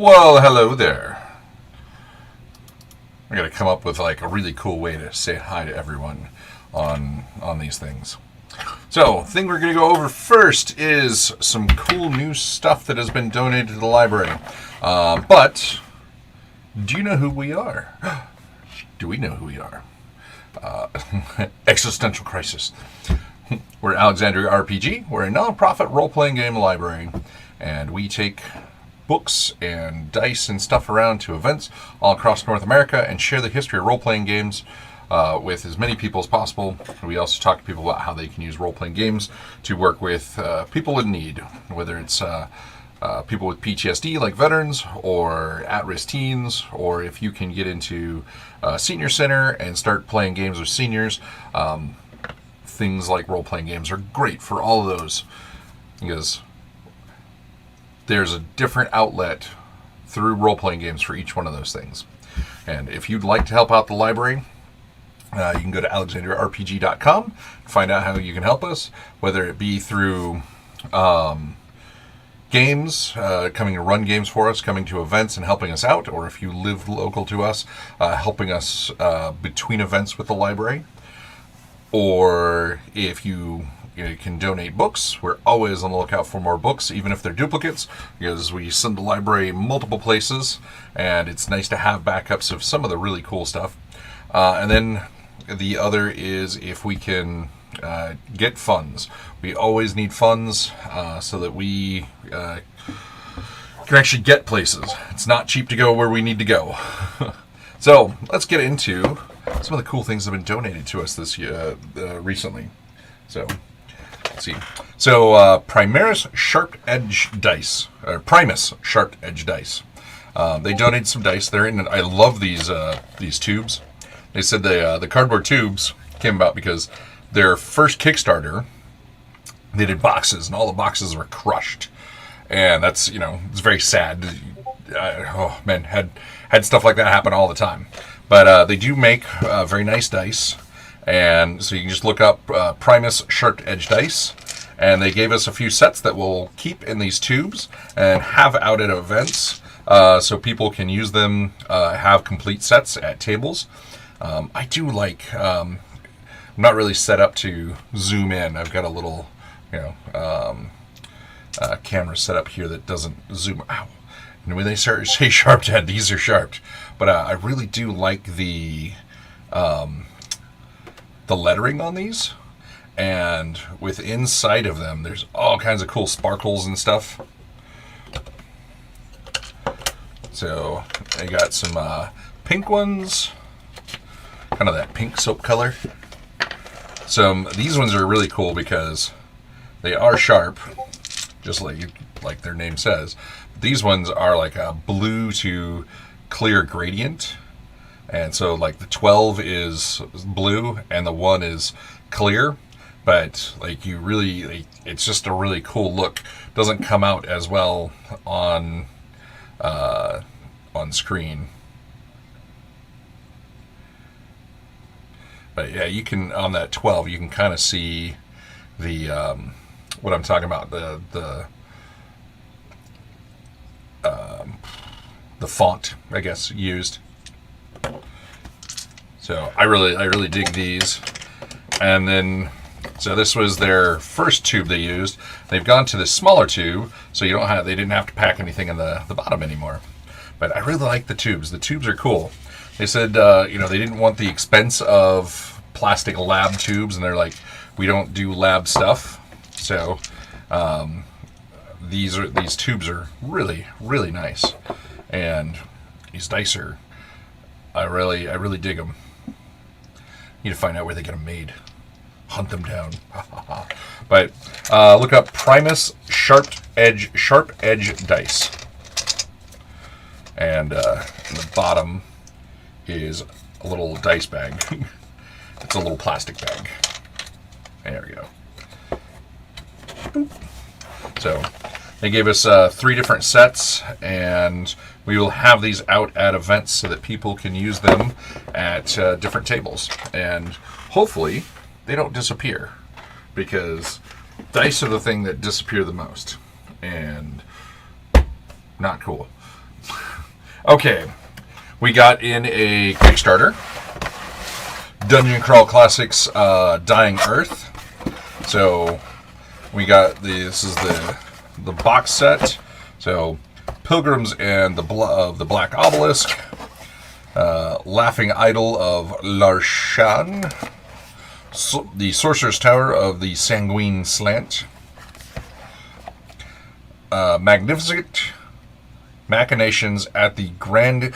Well, hello there. I gotta come up with like a really cool way to say hi to everyone on these things. So, the thing we're gonna go over first is some cool new stuff that has been donated to the library. But do you know who we are? Do we know who we are? Existential Crisis. We're Alexandria RPG. We're a non-profit role-playing game library, and we take books and dice and stuff around to events all across North America and share the history of role-playing games with as many people as possible. We also talk to people about how they can use role-playing games to work with people in need, whether it's people with PTSD like veterans or at-risk teens, or if you can get into a senior center and start playing games with seniors. Things like role-playing games are great for all of those because there's a different outlet through role-playing games for each one of those things. And if you'd like to help out the library, you can go to alexandriarpg.com and find out how you can help us, whether it be through games, coming to run games for us, coming to events and helping us out, or if you live local to us, helping us between events with the library. Or if you can donate books. We're always on the lookout for more books, even if they're duplicates, because we send the library multiple places, and it's nice to have backups of some of the really cool stuff. And then the other is if we can get funds. We always need funds so that we can actually get places. It's not cheap to go where we need to go. So let's get into some of the cool things that have been donated to us this year, recently. So let's see. So Primus Sharp Edge Dice, or Primus Sharp Edge Dice. They donated some dice. They're in. I love these tubes. They said the cardboard tubes came about because their first Kickstarter, they did boxes, and all the boxes were crushed, and that's it's very sad. Oh man, had stuff like that happen all the time. But they do make very nice dice, and so you can just look up Primus Sharp Edge Dice, and they gave us a few sets that we'll keep in these tubes and have out at events, so people can use them, have complete sets at tables. I do like, I'm not really set up to zoom in. I've got a little, camera set up here that doesn't zoom out. And when they say sharp head, these are sharp. But I really do like the lettering on these. And with inside of them, there's all kinds of cool sparkles and stuff. So I got some pink ones, kind of that pink soap color. These ones are really cool because they are sharp, just like their name says. These ones are like a blue to clear gradient, and so like the 12 is blue and the 1 is clear, but like you really, it's just a really cool look. Doesn't come out as well on screen, but yeah, you can, on that 12 you can kind of see the what I'm talking about, the font, I guess, used. So I really dig these. And then, so this was their first tube they used. They've gone to this smaller tube, so they didn't have to pack anything in the bottom anymore. But I really like the tubes. The tubes are cool. They said, they didn't want the expense of plastic lab tubes, and they're like, we don't do lab stuff. So these tubes are really, really nice, and these dice are, I really dig them. Need to find out where they get them made. Hunt them down. But look up Primus Sharp Edge Dice, and the bottom is a little dice bag. It's a little plastic bag. There we go. Boop. So they gave us 3 different sets, and we will have these out at events so that people can use them at different tables. And hopefully they don't disappear, because dice are the thing that disappear the most, and not cool. Okay, we got in a Kickstarter, Dungeon Crawl Classics, Dying Earth. So we got this is the box set. So Pilgrims and the Black Obelisk, Laughing Idol of Larshan, the Sorcerer's Tower of the Sanguine Slant, Magnificent Machinations at the Grand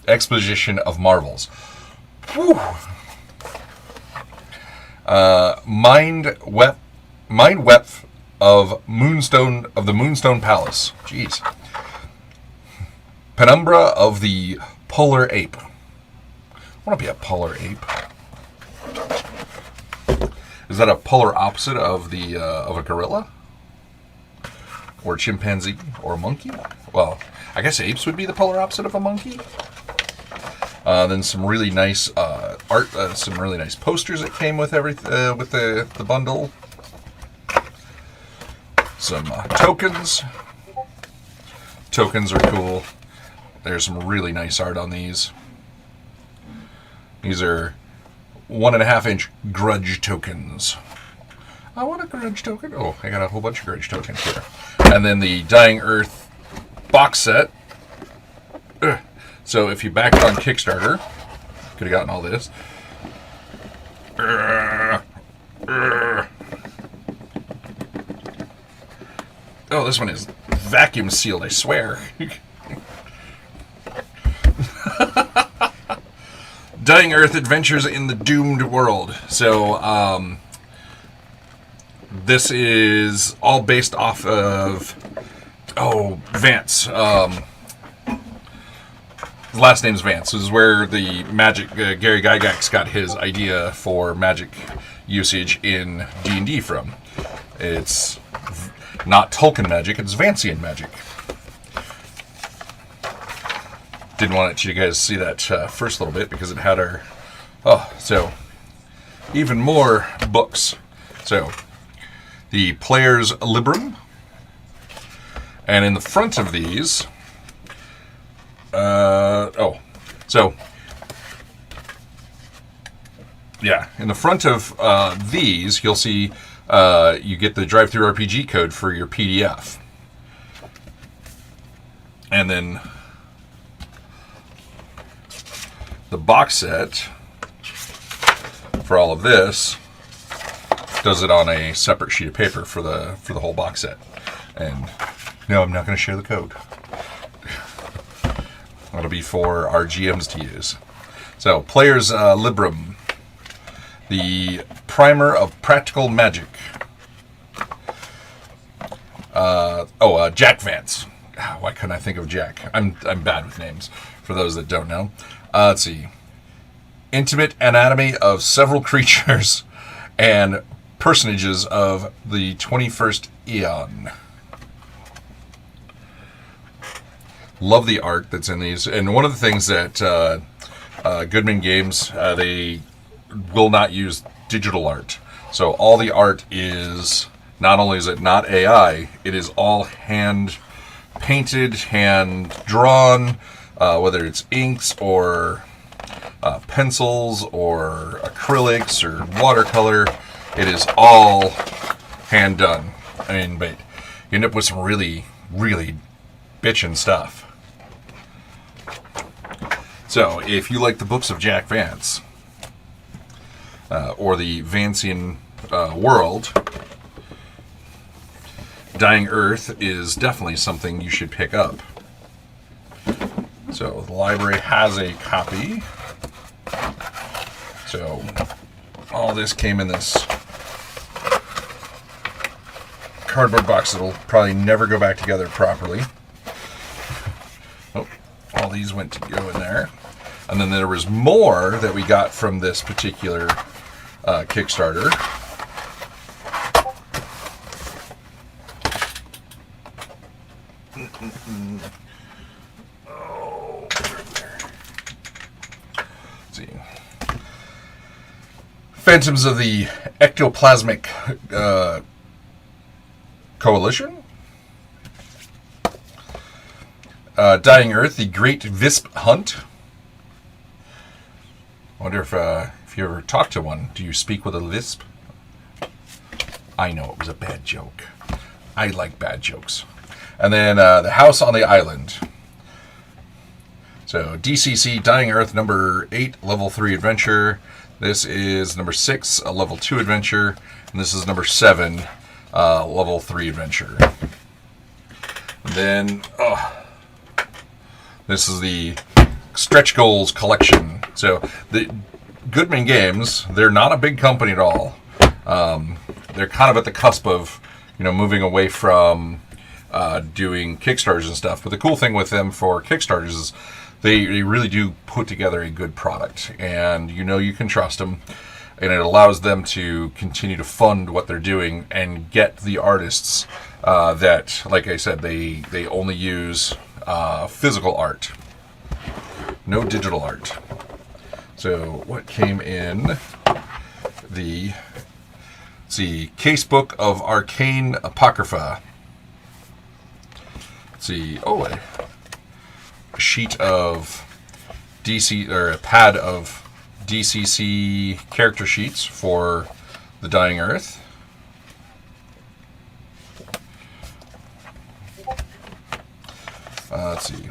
Exposition of Marvels. Whew. Mind Wep of the Moonstone Palace. Jeez. Penumbra of the Polar Ape. I want to be a polar ape. Is that a polar opposite of the of a gorilla? Or chimpanzee? Or monkey? Well, I guess apes would be the polar opposite of a monkey. Then some really nice art, some really nice posters that came with with the bundle. Some tokens. Tokens are cool. There's some really nice art on these. These are 1.5-inch grudge tokens. I want a grudge token. Oh, I got a whole bunch of grudge tokens here. And then the Dying Earth box set. So if you back it on Kickstarter, could have gotten all this. Oh, this one is vacuum sealed, I swear. Dying Earth Adventures in the Doomed World. So, this is all based off of, Vance. His last name's Vance. This is where the magic, Gary Gygax got his idea for magic usage in D&D from. It's not Tolkien magic, it's Vancian magic. Didn't want you guys to see that first little bit because it had our... so even more books. So, the Player's Librum. And in the front of these... in the front of these, you'll see you get the Drive-Thru RPG code for your PDF. And then the box set for all of this does it on a separate sheet of paper for the whole box set. And no, I'm not going to share the code. That'll be for our GMs to use. So, Player's Librum. The Primer of Practical Magic. Jack Vance. Why couldn't I think of Jack? I'm bad with names, for those that don't know. Let's see. Intimate Anatomy of Several Creatures and Personages of the 21st Eon. Love the art that's in these. And one of the things that Goodman Games, they will not use digital art. So all the art is, not only is it not AI, it is all hand painted, hand drawn, whether it's inks or pencils or acrylics or watercolor. It is all hand done. I mean, but you end up with some really, really bitchin' stuff. So, if you like the books of Jack Vance, or the Vancian world, Dying Earth is definitely something you should pick up. So, the library has a copy. So, all this came in this cardboard box that'll probably never go back together properly. Oh, all these went to go in there. And then there was more that we got from this particular Kickstarter. Oh, let's see. Phantoms of the Ectoplasmic Coalition. Dying Earth, The Great Visp Hunt. I wonder if you ever talk to one. Do you speak with a lisp? I know it was a bad joke. I like bad jokes. And then The House on the Island. So DCC Dying Earth number 8, level 3 adventure. This is number 6, a level 2 adventure. And this is number 7, level 3 adventure. And then this is the Stretch Goals collection. So the Goodman Games, they're not a big company at all. They're kind of at the cusp of, moving away from doing Kickstarters and stuff. But the cool thing with them for Kickstarters is they really do put together a good product, and you can trust them, and it allows them to continue to fund what they're doing and get the artists that, like I said, they only use physical art, no digital art. So what came in the Casebook of Arcane Apocrypha. Let's see. A sheet of DC, or a pad of DCC character sheets for the Dying Earth. Let's see.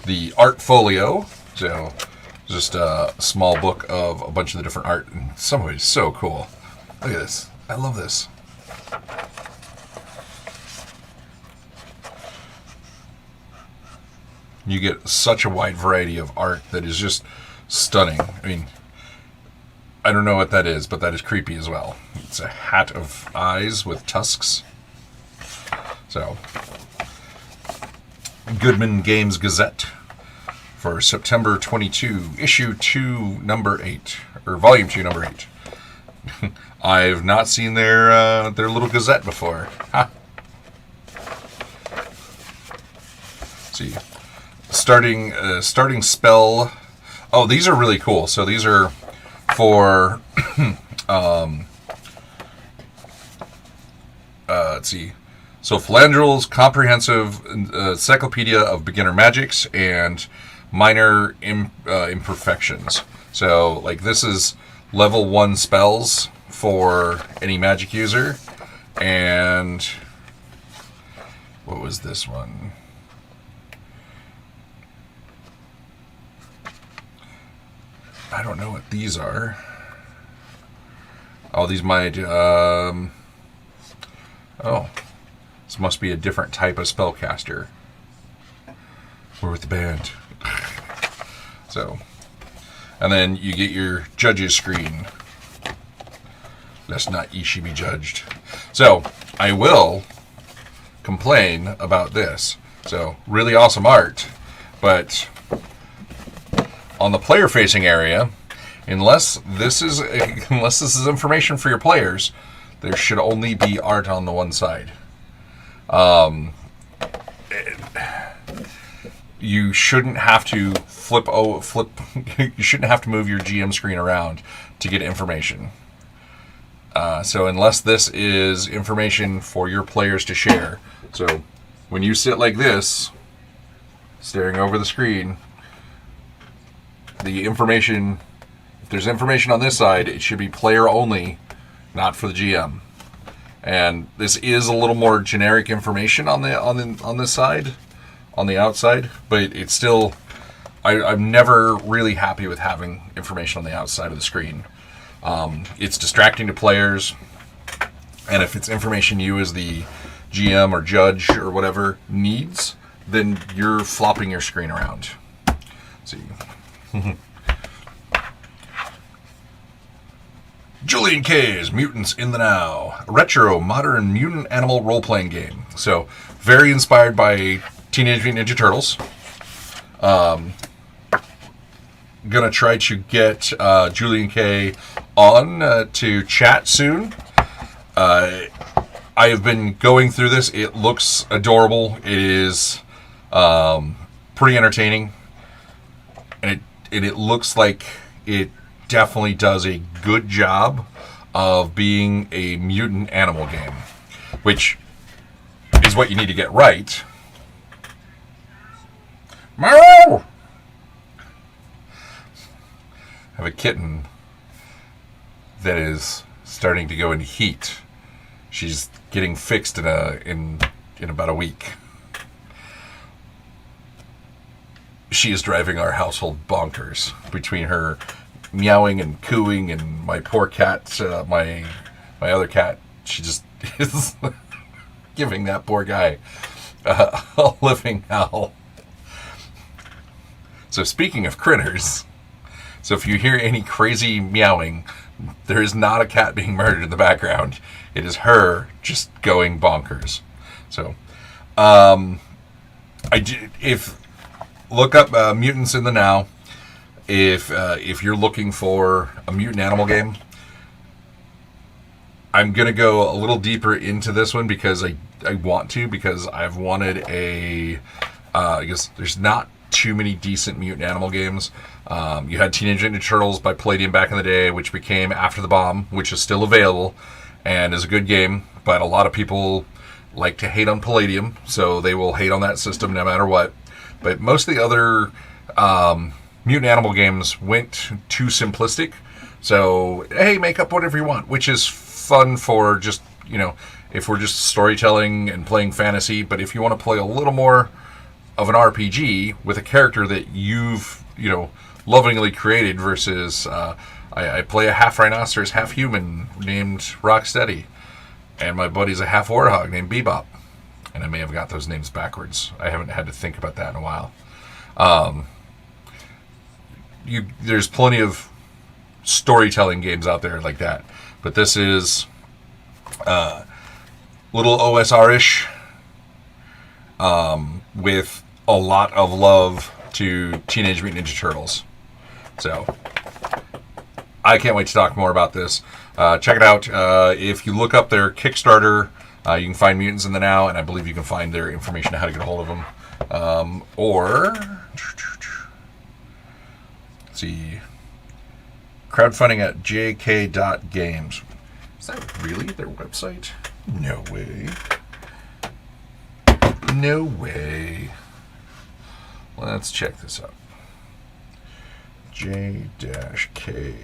The art folio. So just a small book of a bunch of the different art. And some of it is so cool. Look at this. I love this. You get such a wide variety of art that is just stunning. I mean, I don't know what that is, but that is creepy as well. It's a hat of eyes with tusks. So, Goodman Games Gazette for September 22, issue 2, number 8, or volume 2, number 8. I've not seen their little gazette before. Ha. Let's see. Starting spell. Oh, these are really cool. So these are for let's see. So Philandrel's comprehensive encyclopedia of beginner magics and minor imperfections. So like this is level 1 spells for any magic user. And what was this one? I don't know what these are. Oh, these might... this must be a different type of spellcaster. We're with the band. So, and then you get your judges screen. Lest not ye she be judged. So, I will complain about this. So, really awesome art, but on the player-facing area, unless this is information for your players, there should only be art on the one side. You shouldn't have to flip. You shouldn't have to move your GM screen around to get information. So unless this is information for your players to share, so when you sit like this, staring over the screen, the information, if there's information on this side, it should be player only, not for the GM. And this is a little more generic information on this side, on the outside, but it's still, I'm never really happy with having information on the outside of the screen. It's distracting to players, and if it's information you as the GM or judge or whatever needs, then you're flopping your screen around. Let's see. Julian K's Mutants in the Now, a retro modern mutant animal role-playing game. So very inspired by Teenage Mutant Ninja Turtles. Gonna try to get Julian K on to chat soon. I have been going through this. It looks adorable. It is pretty entertaining, and it looks like it definitely does a good job of being a mutant animal game, which is what you need to get right. have a kitten that is starting to go into heat. She's getting fixed in about a week. She is driving our household bonkers between her meowing and cooing and my poor cat, my other cat. She just is giving that poor guy a living hell. So speaking of critters, so if you hear any crazy meowing, there is not a cat being murdered in the background. It is her just going bonkers. So, look up Mutants in the Now. If you're looking for a mutant animal game, I'm gonna go a little deeper into this one because I want to, because I've wanted I guess there's not too many decent mutant animal games. You had Teenage Mutant Ninja Turtles by Palladium back in the day, which became After the Bomb, which is still available and is a good game, but a lot of people like to hate on Palladium, so they will hate on that system no matter what. But most of the other mutant animal games went too simplistic. So, hey, make up whatever you want, which is fun for just, if we're just storytelling and playing fantasy. But if you want to play a little more of an RPG with a character that you've, lovingly created versus I play a half rhinoceros, half human named Rocksteady, and my buddy's a half warthog named Bebop. And I may have got those names backwards. I haven't had to think about that in a while. There's plenty of storytelling games out there like that, but this is little OSR-ish with a lot of love to Teenage Mutant Ninja Turtles. So I can't wait to talk more about this. Check it out. If you look up their Kickstarter, you can find Mutants in the Now, and I believe you can find their information on how to get a hold of them. Or, let's see, crowdfunding at jk.games. Is that really their website? No way. No way. Let's check this out. J-K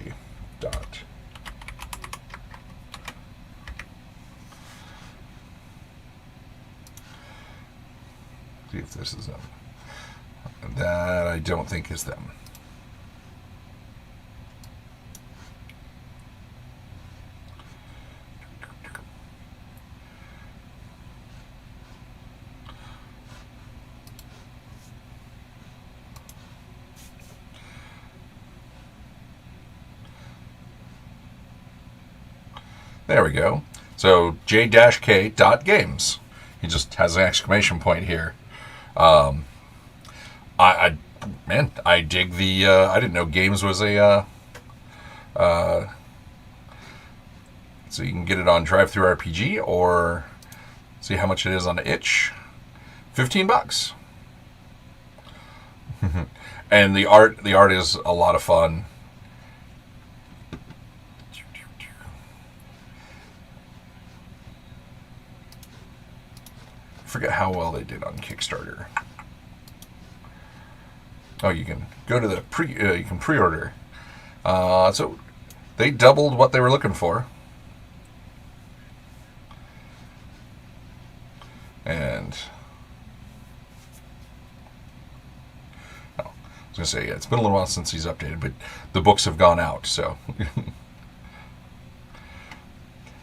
dot. See if this is them. That I don't think is them. There we go. So j-k.games. He just has an exclamation point here. I dig the. I didn't know games was a. So you can get it on DriveThru RPG or see how much it is on itch. $15. And the art is a lot of fun. I forget how well they did on Kickstarter. Oh, you can go to the you can pre-order. So they doubled what they were looking for. And I was gonna say, yeah, it's been a little while since he's updated, but the books have gone out, so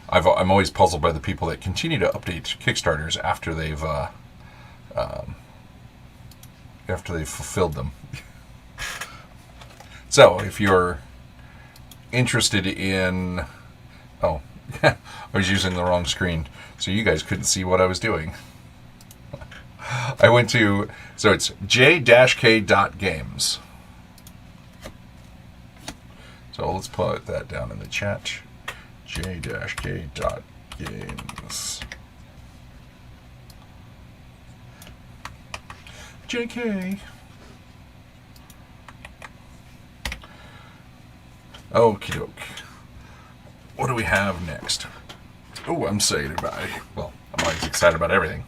I'm always puzzled by the people that continue to update Kickstarters after they've fulfilled them. So if you're interested in, I was using the wrong screen, so you guys couldn't see what I was doing. I went to, so it's j-k.games. So let's put that down in the chat. j-k.games. JK. Okie doke. What do we have next? Oh, I'm excited about it. Well, I'm always excited about everything.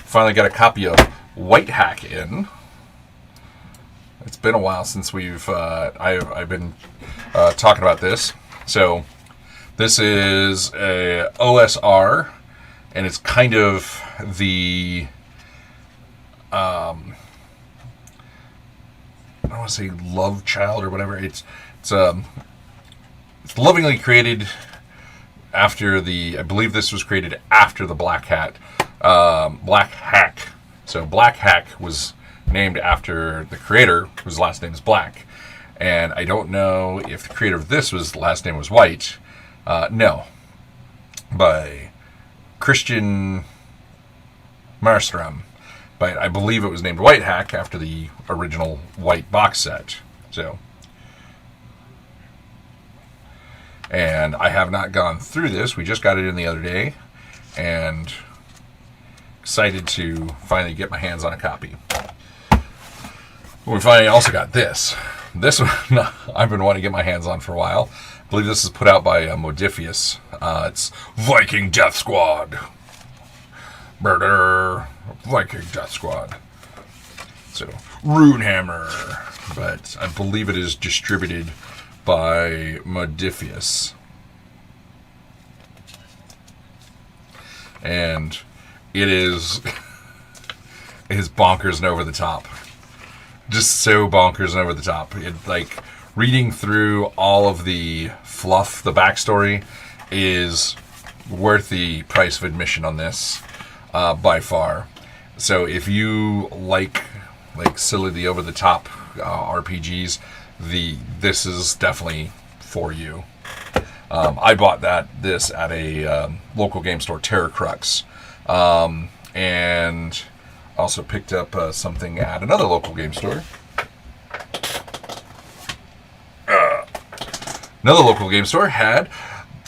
Finally got a copy of White Hack in. It's been a while since I've been talking about this. So this is a OSR, and it's kind of the I don't want to say love child or whatever. It's lovingly created after I believe this was created after the Black Hack. So Black Hack was named after the creator, whose last name is Black. And I don't know if the creator of this last name was White. No. By Christian Marstrom. But I believe it was named White Hack after the original White box set. So, and I have not gone through this. We just got it in the other day, and excited to finally get my hands on a copy. We finally also got this. This one I've been wanting to get my hands on for a while. I believe this is put out by Modiphius. It's Viking Death Squad. Murder. Viking Death Squad. So, Runehammer. But I believe it is distributed by Modiphius. And it is bonkers and over the top. Just so bonkers and over the top. Like, reading through all of the fluff, the backstory, is worth the price of admission on this, by far. So if you like silly, the over the top RPGs, this is definitely for you. I bought this at a local game store, Terror Crux, and also picked up something at another local game store. Another local game store had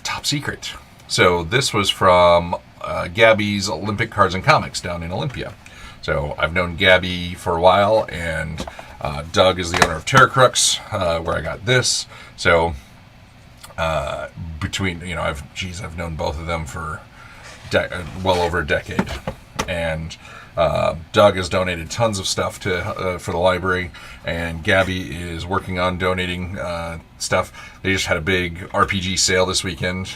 Top Secret. So this was from Gabby's Olympic Cards and Comics down in Olympia. So I've known Gabby for a while, and Doug is the owner of Terror Crux, where I got this. So I've known both of them for well over a decade, and Doug has donated tons of stuff for the library, and Gabby is working on donating stuff. They just had a big RPG sale this weekend,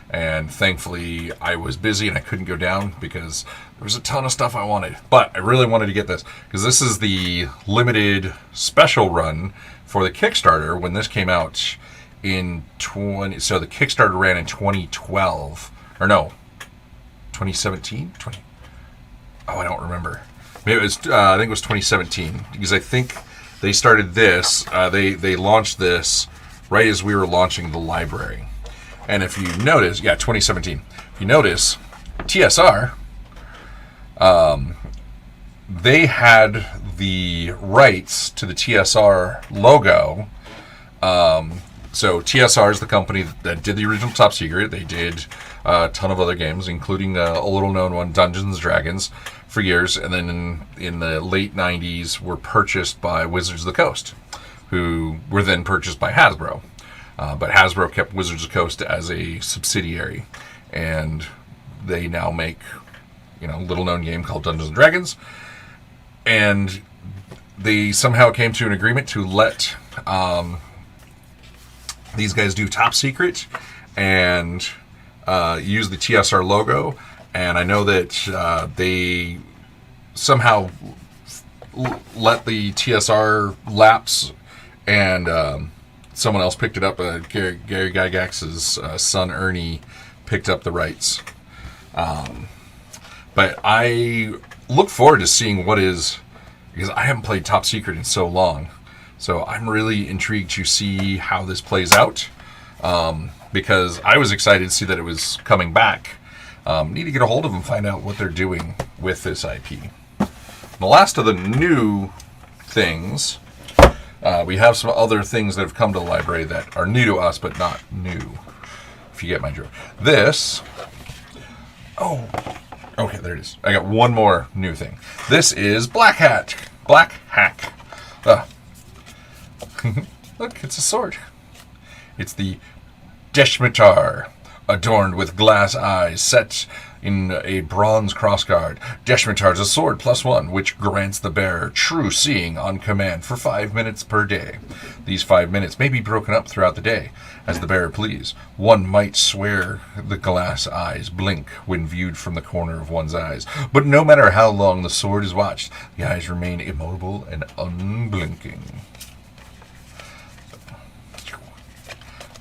and thankfully I was busy and I couldn't go down because there was a ton of stuff I wanted. But I really wanted to get this because this is the limited special run for the Kickstarter when this came out in so the Kickstarter ran in 2012, or no, 2017? I don't remember. Maybe it was. I think it was 2017 because I think they started this. They launched this right as we were launching the library. And if you notice, 2017. If you notice, TSR, they had the rights to the TSR logo. So TSR is the company that did the original Top Secret. They did a ton of other games, including a little-known one, Dungeons & Dragons, for years. And then in the late 90s, were purchased by Wizards of the Coast, who were then purchased by Hasbro. But Hasbro kept Wizards of the Coast as a subsidiary. And they now make, a little-known game called Dungeons & Dragons. And they somehow came to an agreement to let these guys do Top Secret and use the TSR logo. And I know that they somehow let the TSR lapse, and someone else picked it up. Gary Gygax's son Ernie picked up the rights. But I look forward to seeing because I haven't played Top Secret in so long. So I'm really intrigued to see how this plays out, because I was excited to see that it was coming back. Need to get a hold of them, find out what they're doing with this IP. The last of the new things, we have some other things that have come to the library that are new to us, but not new, if you get my drift. Okay, there it is. I got one more new thing. This is Black Hack. Look, it's a sword. It's the Deshmetar, adorned with glass eyes, set in a bronze crossguard. Deshmentar's a sword +1, which grants the bearer true seeing on command for 5 minutes per day. These 5 minutes may be broken up throughout the day, as the bearer please. One might swear the glass eyes blink when viewed from the corner of one's eyes, but no matter how long the sword is watched, the eyes remain immobile and unblinking.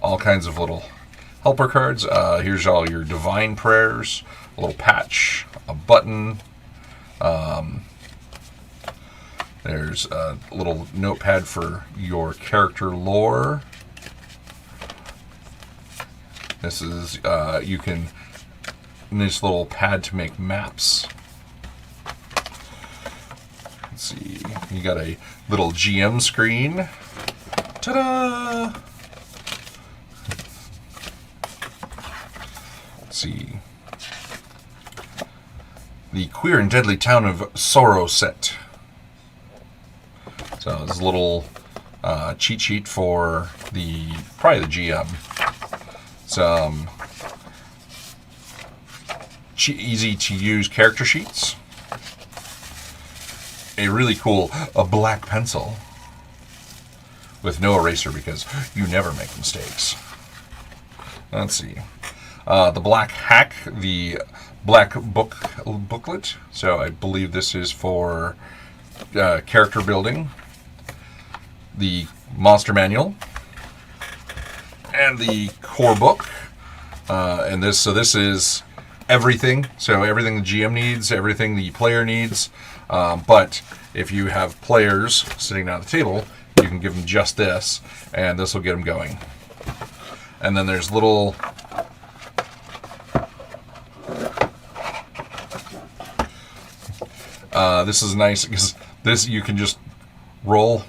All kinds of little helper cards. Here's all your divine prayers, a little patch, a button. There's a little notepad for your character lore. This is, you can, this little pad to make maps. Let's see, you got a little GM screen. Ta-da! Let's see. The Queer and Deadly Town of Sorrow set. So this little cheat sheet for probably the GM. Some easy to use character sheets. A really cool black pencil with no eraser because you never make mistakes. Let's see. The black hack, the black booklet. So I believe this is for character building. The monster manual and the core book. And this is everything. So everything the GM needs, everything the player needs. But if you have players sitting down at the table, you can give them just this, and this will get them going. And then there's little this is nice because this you can just roll,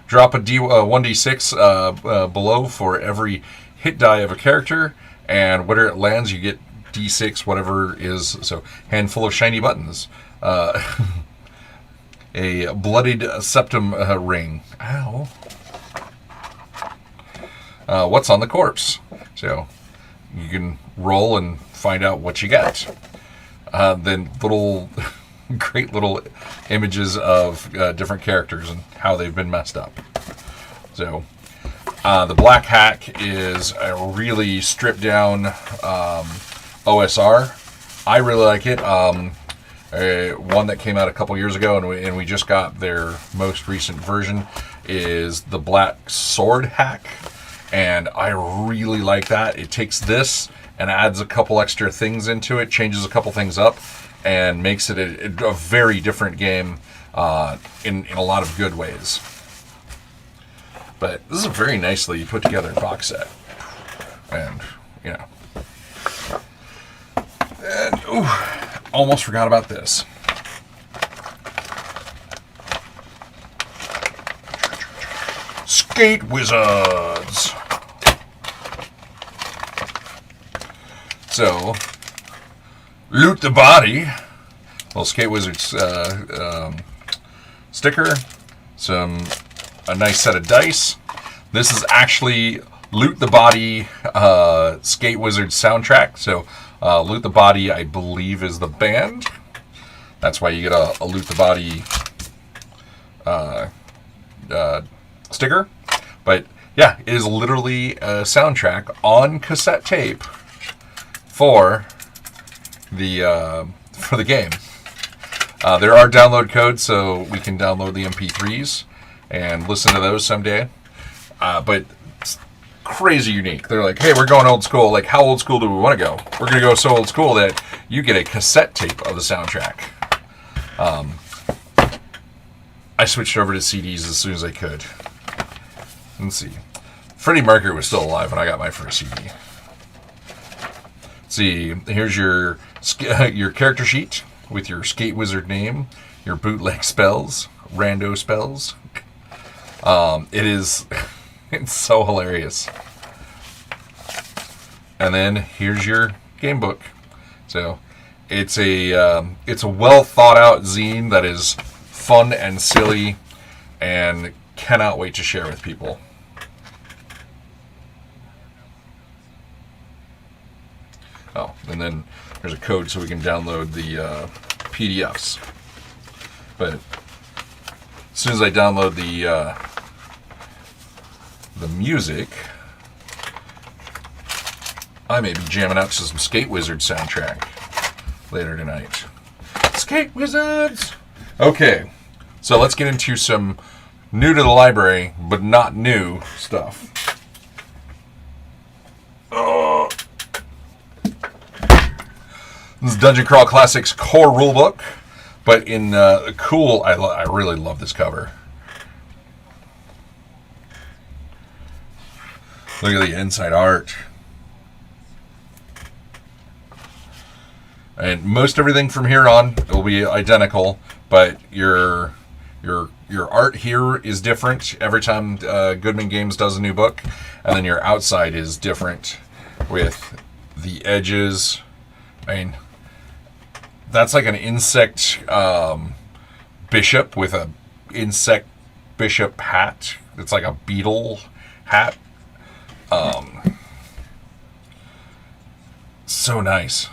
drop a 1d6 below for every hit die of a character, and whatever it lands, you get d6 whatever is. So handful of shiny buttons, a bloodied septum ring. Ow. What's on the corpse? So you can roll and find out what you got. Then little great little images of different characters and how they've been messed up. So the black hack is a really stripped down OSR. I really like it. One that came out a couple years ago, and we just got their most recent version, is the black sword hack, and I really like that. It takes this and adds a couple extra things into it, changes a couple things up, and makes it a very different game in a lot of good ways. But this is a very nicely put together box set, and you know, and almost forgot about this. Skate Wizards. So, loot the body. Little Skate Wizards sticker. A nice set of dice. This is actually Loot the Body Skate Wizards soundtrack. So, Loot the Body, I believe, is the band. That's why you get a Loot the Body sticker. But yeah, it is literally a soundtrack on cassette tape for the game. There are download codes, so we can download the MP3s and listen to those someday. But it's crazy unique. They're like, hey, we're going old school. Like, how old school do we want to go? We're going to go so old school that you get a cassette tape of the soundtrack. I switched over to CDs as soon as I could. Let's see. Freddie Mercury was still alive when I got my first CD. Let's see. Here's your character sheet with your Skate Wizard name, your bootleg spells, rando spells. It's so hilarious. And then here's your game book. So it's a well thought out zine that is fun and silly, and cannot wait to share with people. Oh, and then there's a code so we can download the PDFs. But as soon as I download the music, I may be jamming out to some Skate Wizards soundtrack later tonight. Skate Wizards! Okay, so let's get into some new to the library, but not new stuff. This is Dungeon Crawl Classics core rulebook, but in cool. I really love this cover. Look at the inside art. And most everything from here on will be identical, but your art here is different every time Goodman Games does a new book, and then your outside is different with the edges. I mean, that's like an insect bishop with a insect bishop hat. It's like a beetle hat. So nice.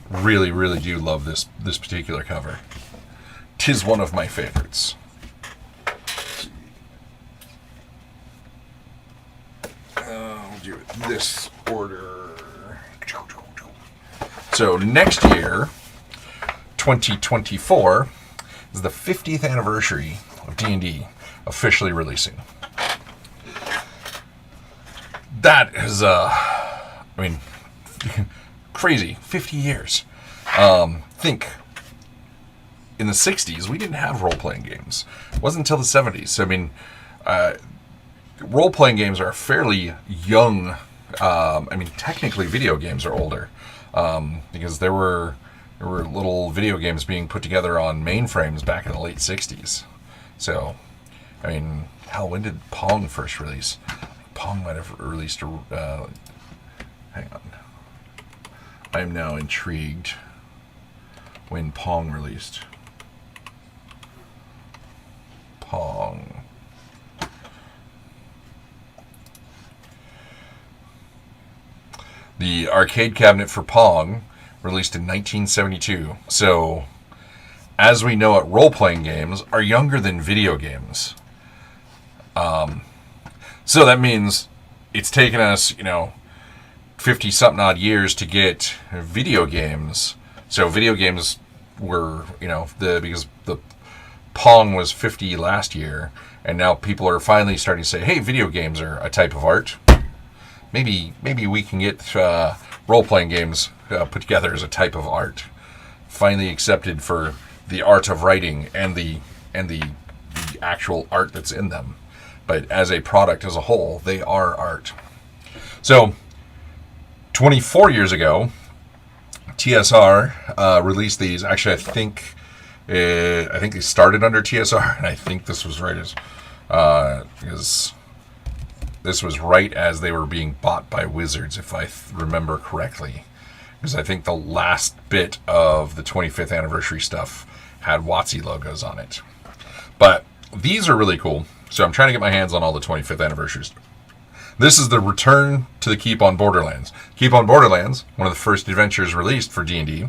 Really, really do love this particular cover. 'Tis one of my favorites. I'll do it this order. So next year, 2024, is the 50th anniversary of D&D officially releasing. That is, crazy. 50 years. Think, in the 60s, we didn't have role-playing games. It wasn't until the 70s. I mean, role-playing games are fairly young. Technically, video games are older. Because there were little video games being put together on mainframes back in the late 60s. So, I mean, hell, when did Pong first release? Pong might have released hang on. I am now intrigued when Pong released. Pong. The arcade cabinet for Pong released in 1972. So, as we know it, role-playing games are younger than video games. So that means it's taken us, 50-something odd years to get video games. So video games were, because the Pong was 50 last year, and now people are finally starting to say, hey, video games are a type of art. Maybe we can get role-playing games put together as a type of art. Finally accepted for the art of writing and the actual art that's in them. But as a product as a whole, they are art. So, 24 years ago, TSR released these. Actually, I think they started under TSR, and I think this was right because this was right as they were being bought by Wizards, if I remember correctly. Because I think the last bit of the 25th anniversary stuff had WotC logos on it. But these are really cool. So I'm trying to get my hands on all the 25th anniversaries. This is the Return to the Keep on Borderlands. Keep on Borderlands, one of the first adventures released for D&D.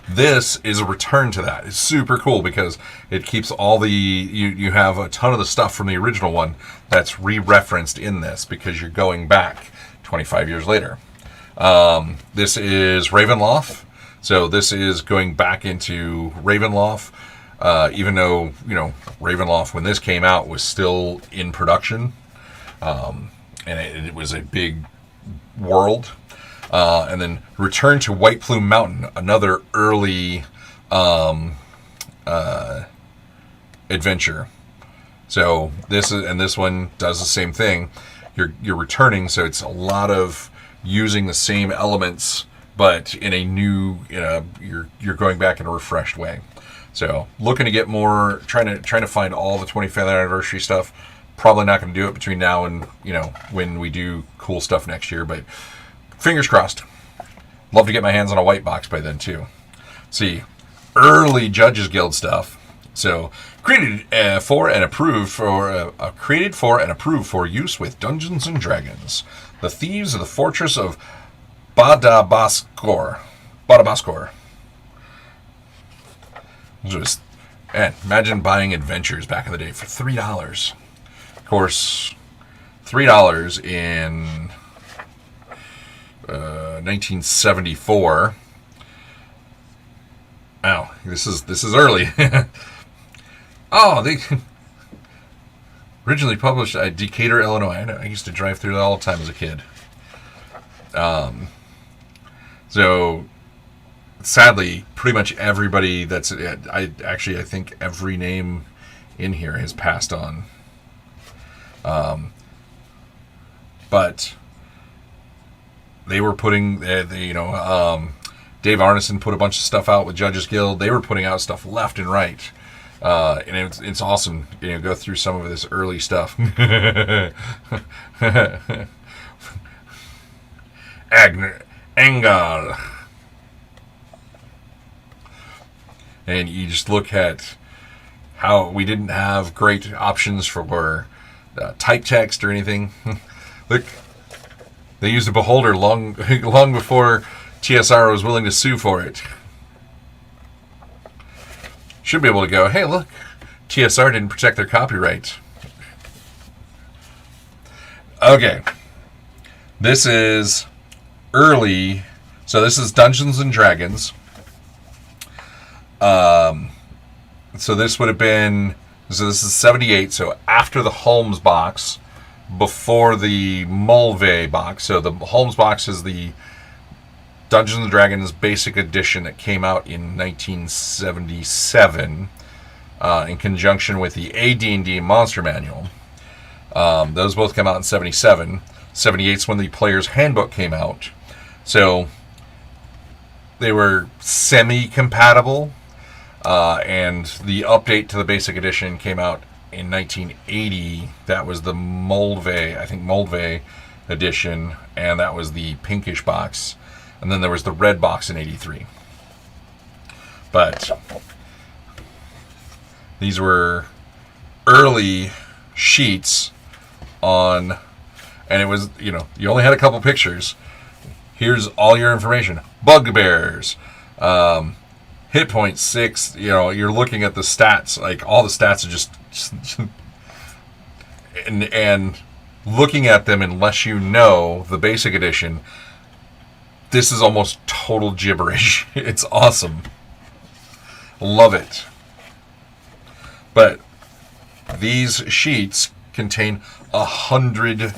This is a return to that. It's super cool because it keeps all the... You have a ton of the stuff from the original one that's re-referenced in this because you're going back 25 years later. This is Ravenloft. So this is going back into Ravenloft. Even though, Ravenloft, when this came out, was still in production. And it was a big world. And then Return to White Plume Mountain, another early adventure. So this one does the same thing. You're returning, so it's a lot of using the same elements, but in a new, you're going back in a refreshed way. So looking to get more, trying to find all the 25th anniversary stuff. Probably not going to do it between now and when we do cool stuff next year, but fingers crossed. Love to get my hands on a white box by then too. See, early Judges Guild stuff So created for and approved for use with Dungeons and Dragons. The thieves of the fortress of Badabaskor. Just, and imagine buying Adventures back in the day for $3. Of course, $3 in 1974. Wow, this is early. Oh, they originally published at Decatur, Illinois. I used to drive through that all the time as a kid. So sadly, pretty much everybody I think every name in here has passed on. But they were putting, Dave Arneson put a bunch of stuff out with Judges Guild. They were putting out stuff left and right. And it's awesome, go through some of this early stuff. Angar. And you just look at how we didn't have great options for type text or anything. Look, they used a beholder long before TSR was willing to sue for it. Should be able to go, hey, look, TSR didn't protect their copyright. Okay. This is early. So this is Dungeons and Dragons. So this would have been, so this is 78, so after the Holmes box, before the Mulvey box. So the Holmes box is the Dungeons and Dragons Basic Edition that came out in 1977 in conjunction with the AD&D Monster Manual. Those both came out in 77. 78 is when the Player's Handbook came out. So they were semi-compatible. And the update to the Basic Edition came out in 1980. That was the Mulvey edition, and that was the pinkish box. And then there was the red box in 83. But these were early sheets on, and it was, you only had a couple pictures. Here's all your information. Bugbears. Hit point 6, you're looking at the stats, like all the stats are just and looking at them, unless you know the Basic Edition, this is almost total gibberish. It's awesome. Love it. But these sheets contain 100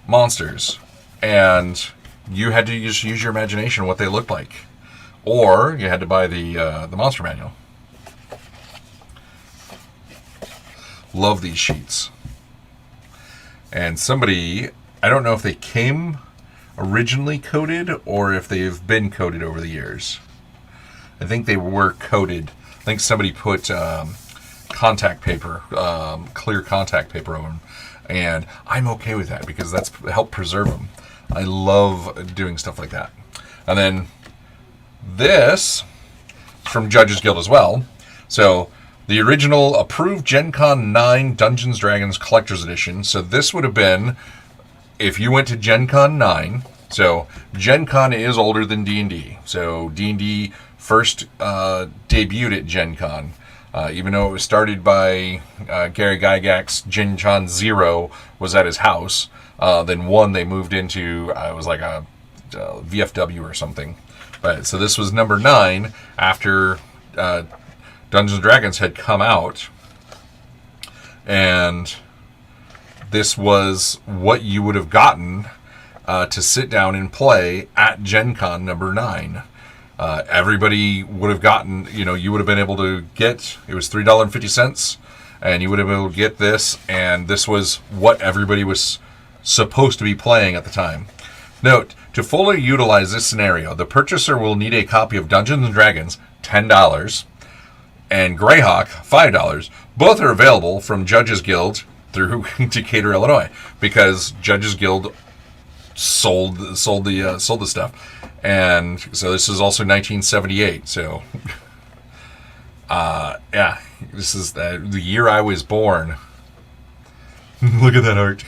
monsters, and you had to use your imagination what they looked like. Or you had to buy the Monster Manual. Love these sheets. And somebody, I don't know if they came originally coated or if they've been coated over the years. I think they were coated. I think somebody put contact paper, clear contact paper over them. And I'm okay with that because that's helped preserve them. I love doing stuff like that. And then this from Judges Guild as well. So the original approved Gen Con 9 Dungeons Dragons Collector's Edition. So this would have been if you went to Gen Con 9. So Gen Con is older than D&D. So D&D first debuted at Gen Con. Even though it was started by Gary Gygax, Gen Con 0 was at his house. Then 1 they moved into, it was like a VFW or something. But so this was number 9 after Dungeons & Dragons had come out. And this was what you would have gotten to sit down and play at Gen Con number 9. Everybody would have gotten, you would have been able to get, it was $3.50, and you would have been able to get this, and this was what everybody was supposed to be playing at the time. Note, to fully utilize this scenario, the purchaser will need a copy of Dungeons & Dragons, $10, and Greyhawk, $5. Both are available from Judges Guild through Decatur, Illinois, because Judges Guild sold the stuff. And so this is also 1978, so Yeah, this is the year I was born. Look at that art.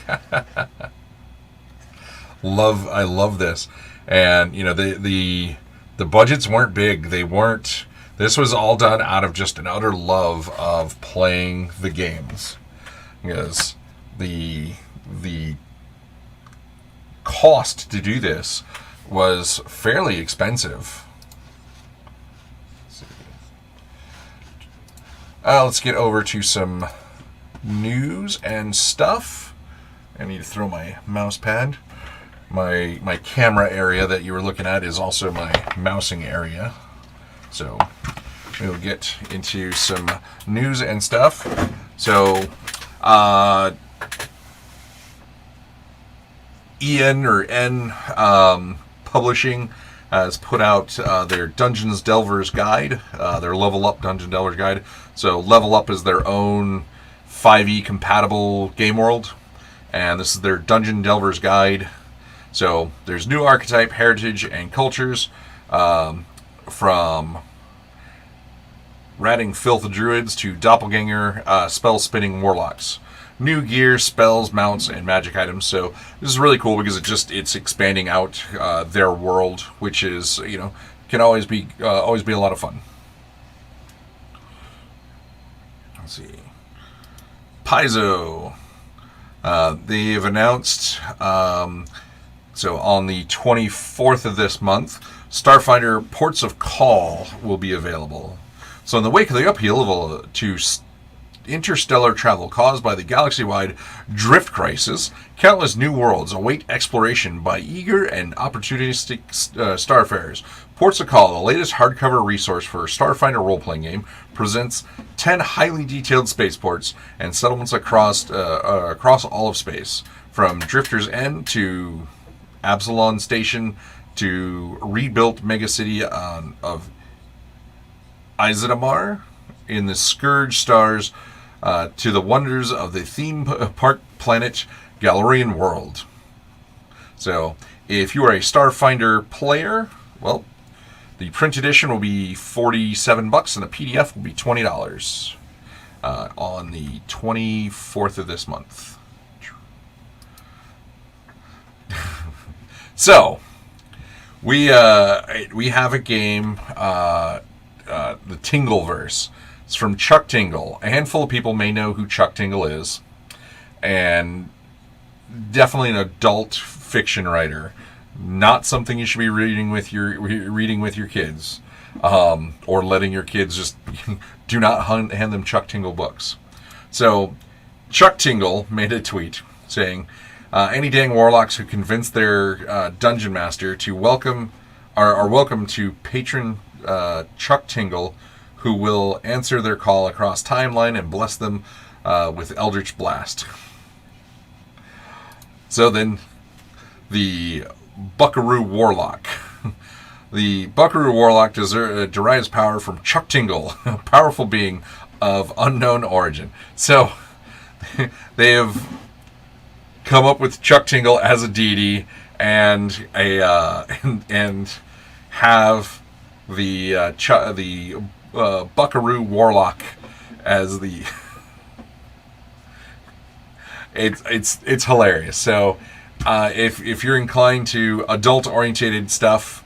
I love this, and the budgets weren't big. They weren't. This was all done out of just an utter love of playing the games, because the cost to do this was fairly expensive. Let's get over to some news and stuff. I need to throw my mouse pad. My camera area that you were looking at is also my mousing area. So we'll get into some news and stuff. So N Publishing has put out their Dungeons Delvers Guide, their Level Up Dungeon Delvers Guide. So Level Up is their own 5e compatible game world, and this is their Dungeon Delvers Guide. So there's new archetype, heritage, and cultures, from ratting filth druids to doppelganger spell spinning warlocks. New gear, spells, mounts, and magic items. So this is really cool because it's expanding out their world, which is can always be a lot of fun. Let's see. Paizo. They've announced so on the 24th of this month, Starfinder Ports of Call will be available. So in the wake of the upheaval to interstellar travel caused by the galaxy-wide drift crisis, countless new worlds await exploration by eager and opportunistic starfarers. Ports of Call, the latest hardcover resource for Starfinder role-playing game, presents 10 highly detailed spaceports and settlements across all of space, from Drifter's End to Absalon Station to rebuilt megacity of Izadamar in the Scourge Stars, to the wonders of the theme park planet Galarian World. So, if you are a Starfinder player, well, the print edition will be $47 and the PDF will be $20 on the 24th of this month. So, we have a game, the Tingleverse. It's from Chuck Tingle. A handful of people may know who Chuck Tingle is, and definitely an adult fiction writer. Not something you should be reading with your kids, or letting your kids just do not hand them Chuck Tingle books. So, Chuck Tingle made a tweet saying, "Any dang warlocks who convince their dungeon master to are welcome to patron Chuck Tingle, who will answer their call across timeline and bless them with Eldritch Blast." So then, the Buckaroo Warlock. The Buckaroo Warlock derives power from Chuck Tingle, a powerful being of unknown origin. So, they have come up with Chuck Tingle as a deity and have the Buckaroo Warlock as the it's hilarious. So if you're inclined to adult oriented stuff,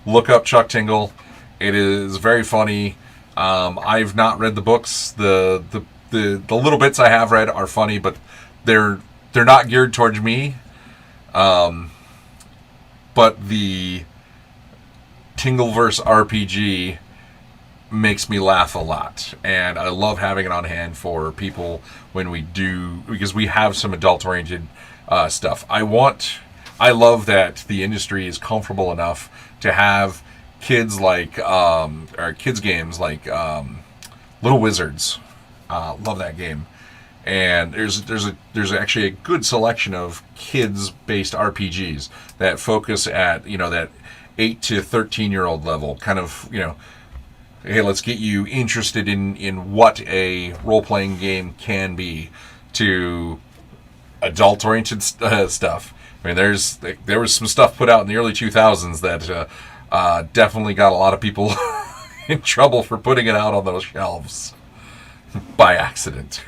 look up Chuck Tingle. It is very funny. I've not read the books. The little bits I have read are funny, but they're not geared towards me. But the Tingleverse RPG makes me laugh a lot, and I love having it on hand for people when we do, because we have some adult-oriented stuff. I love that the industry is comfortable enough to have kids like, or kids games like Little Wizards. Love that game. And there's actually a good selection of kids-based RPGs that focus at, that 8 to 13-year-old level, kind of, hey, let's get you interested in what a role-playing game can be, to adult-oriented stuff. I mean, there was some stuff put out in the early 2000s that definitely got a lot of people in trouble for putting it out on those shelves by accident.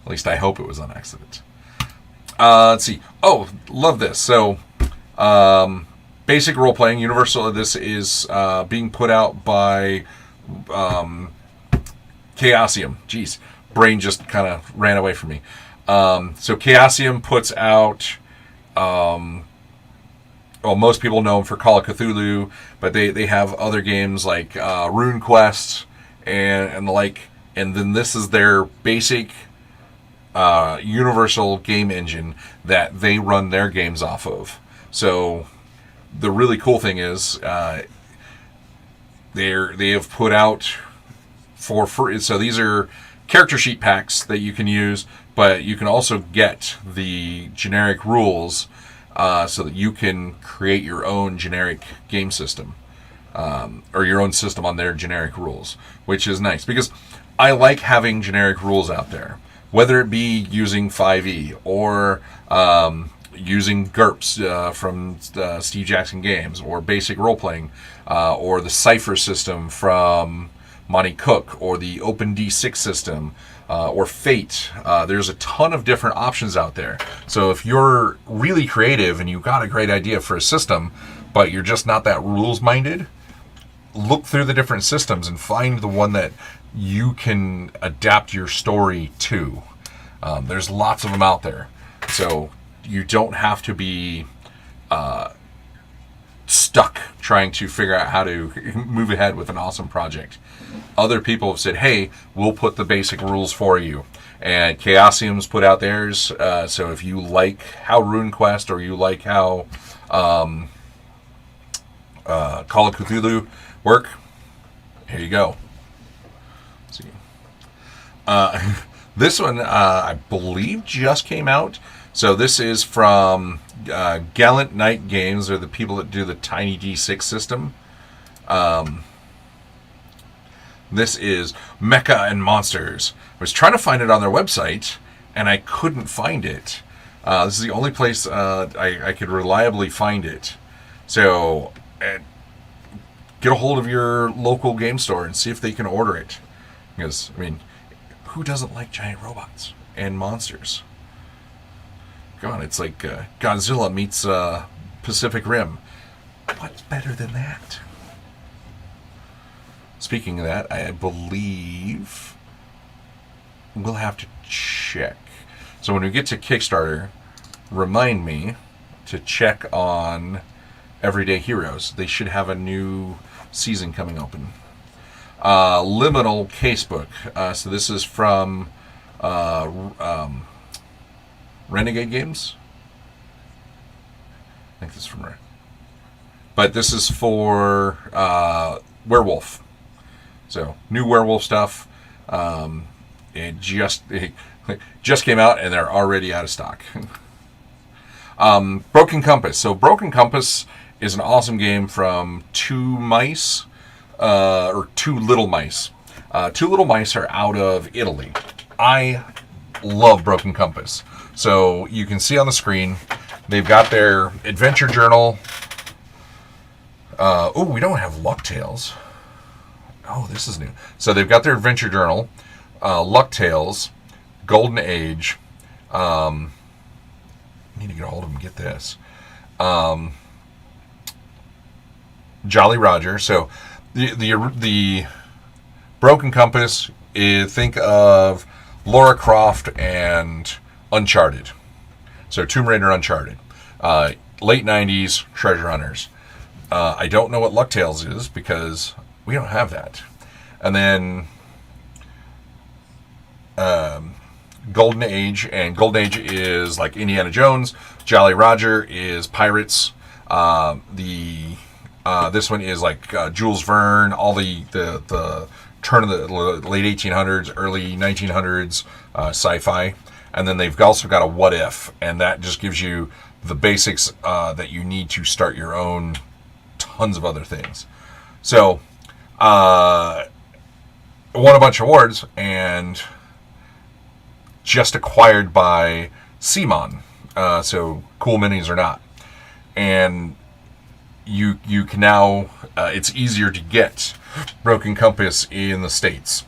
At least I hope it was on accident. Let's see. Oh, love this. So, basic role playing, Universal. This is being put out by Chaosium. Jeez, brain just kind of ran away from me. So Chaosium puts out. Well, most people know them for Call of Cthulhu, but they have other games like RuneQuest and the like. And then this is their basic universal game engine that they run their games off of. So the really cool thing is they have put out for free. So these are character sheet packs that you can use, but you can also get the generic rules so that you can create your own generic game system or your own system on their generic rules, which is nice because I like having generic rules out there, whether it be using 5e or using GURPS from Steve Jackson Games, or basic role-playing, or the Cypher system from Monty Cook, or the OpenD6 system, or Fate. There's a ton of different options out there. So if you're really creative and you've got a great idea for a system, but you're just not that rules-minded, look through the different systems and find the one that you can adapt your story to. There's lots of them out there. So you don't have to be stuck trying to figure out how to move ahead with an awesome project. Other people have said, hey, we'll put the basic rules for you. And Chaosium's put out theirs. So if you like how RuneQuest or you like how Call of Cthulhu work, here you go. Let's see. This one, I believe, just came out. So this is from Gallant Knight Games. They're the people that do the Tiny D6 system. This is Mecha and Monsters. I was trying to find it on their website, and I couldn't find it. This is the only place I could reliably find it. So get a hold of your local game store and see if they can order it. Because, I mean, who doesn't like giant robots and monsters? God, it's like Godzilla meets Pacific Rim. What's better than that? Speaking of that, I believe we'll have to check. So when we get to Kickstarter, remind me to check on Everyday Heroes. They should have a new season coming open. Liminal Casebook. So this is from Renegade Games. I think this is from but this is for Werewolf. So new Werewolf stuff. It just came out and they're already out of stock. Broken Compass. So Broken Compass is an awesome game from Two Mice, or Two Little Mice. Two Little Mice are out of Italy. I love Broken Compass. So you can see on the screen, they've got their adventure journal. We don't have Luck Tales. Oh, this is new. So they've got their adventure journal, Luck Tales, Golden Age. I need to get a hold of them and get this. Jolly Roger. So the Broken Compass is, think of Lara Croft and Uncharted. So Tomb Raider, Uncharted. Late 90s treasure hunters. I don't know what Luck Tales is because we don't have that. And then Golden Age, and Golden Age is like Indiana Jones. Jolly Roger is pirates. This one is like Jules Verne, all the turn of the late 1800s, early 1900s sci-fi. And then they've also got a What If, and that just gives you the basics that you need to start your own tons of other things. So, won a bunch of awards and just acquired by CMON. So cool minis or not. And you can now it's easier to get Broken Compass in the States.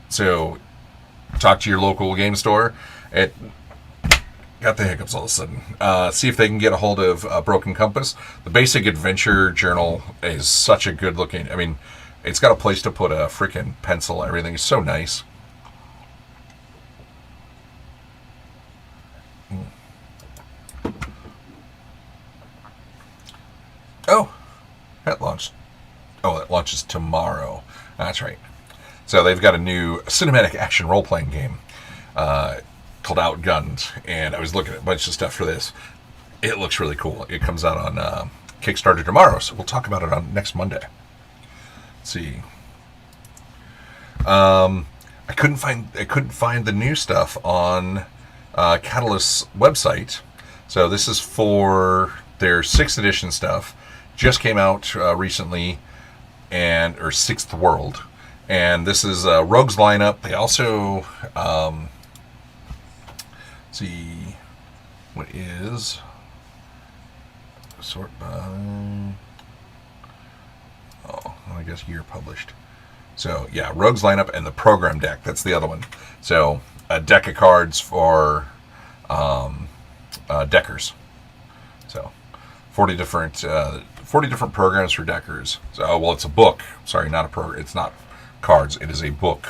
So talk to your local game store. It got the hiccups all of a sudden. See if they can get a hold of Broken Compass. The Basic Adventure Journal is such a good looking. I mean, it's got a place to put a freaking pencil. Everything is so nice. Oh, that launched. Oh, it launches tomorrow. That's right. So they've got a new cinematic action role playing game called Outgunned, and I was looking at a bunch of stuff for this. It looks really cool. It comes out on Kickstarter tomorrow, so we'll talk about it on next Monday. Let's see. I couldn't find the new stuff on Catalyst's website. So this is for their 6th edition stuff. Just came out recently, or 6th World, and this is Rogue's lineup. They also see what is sort by. Oh, I guess year published. So yeah, Rogue's lineup and the program deck. That's the other one. So a deck of cards for deckers. So 40 different programs for deckers. So well, it's a book. Sorry, not a program. It's not cards. It is a book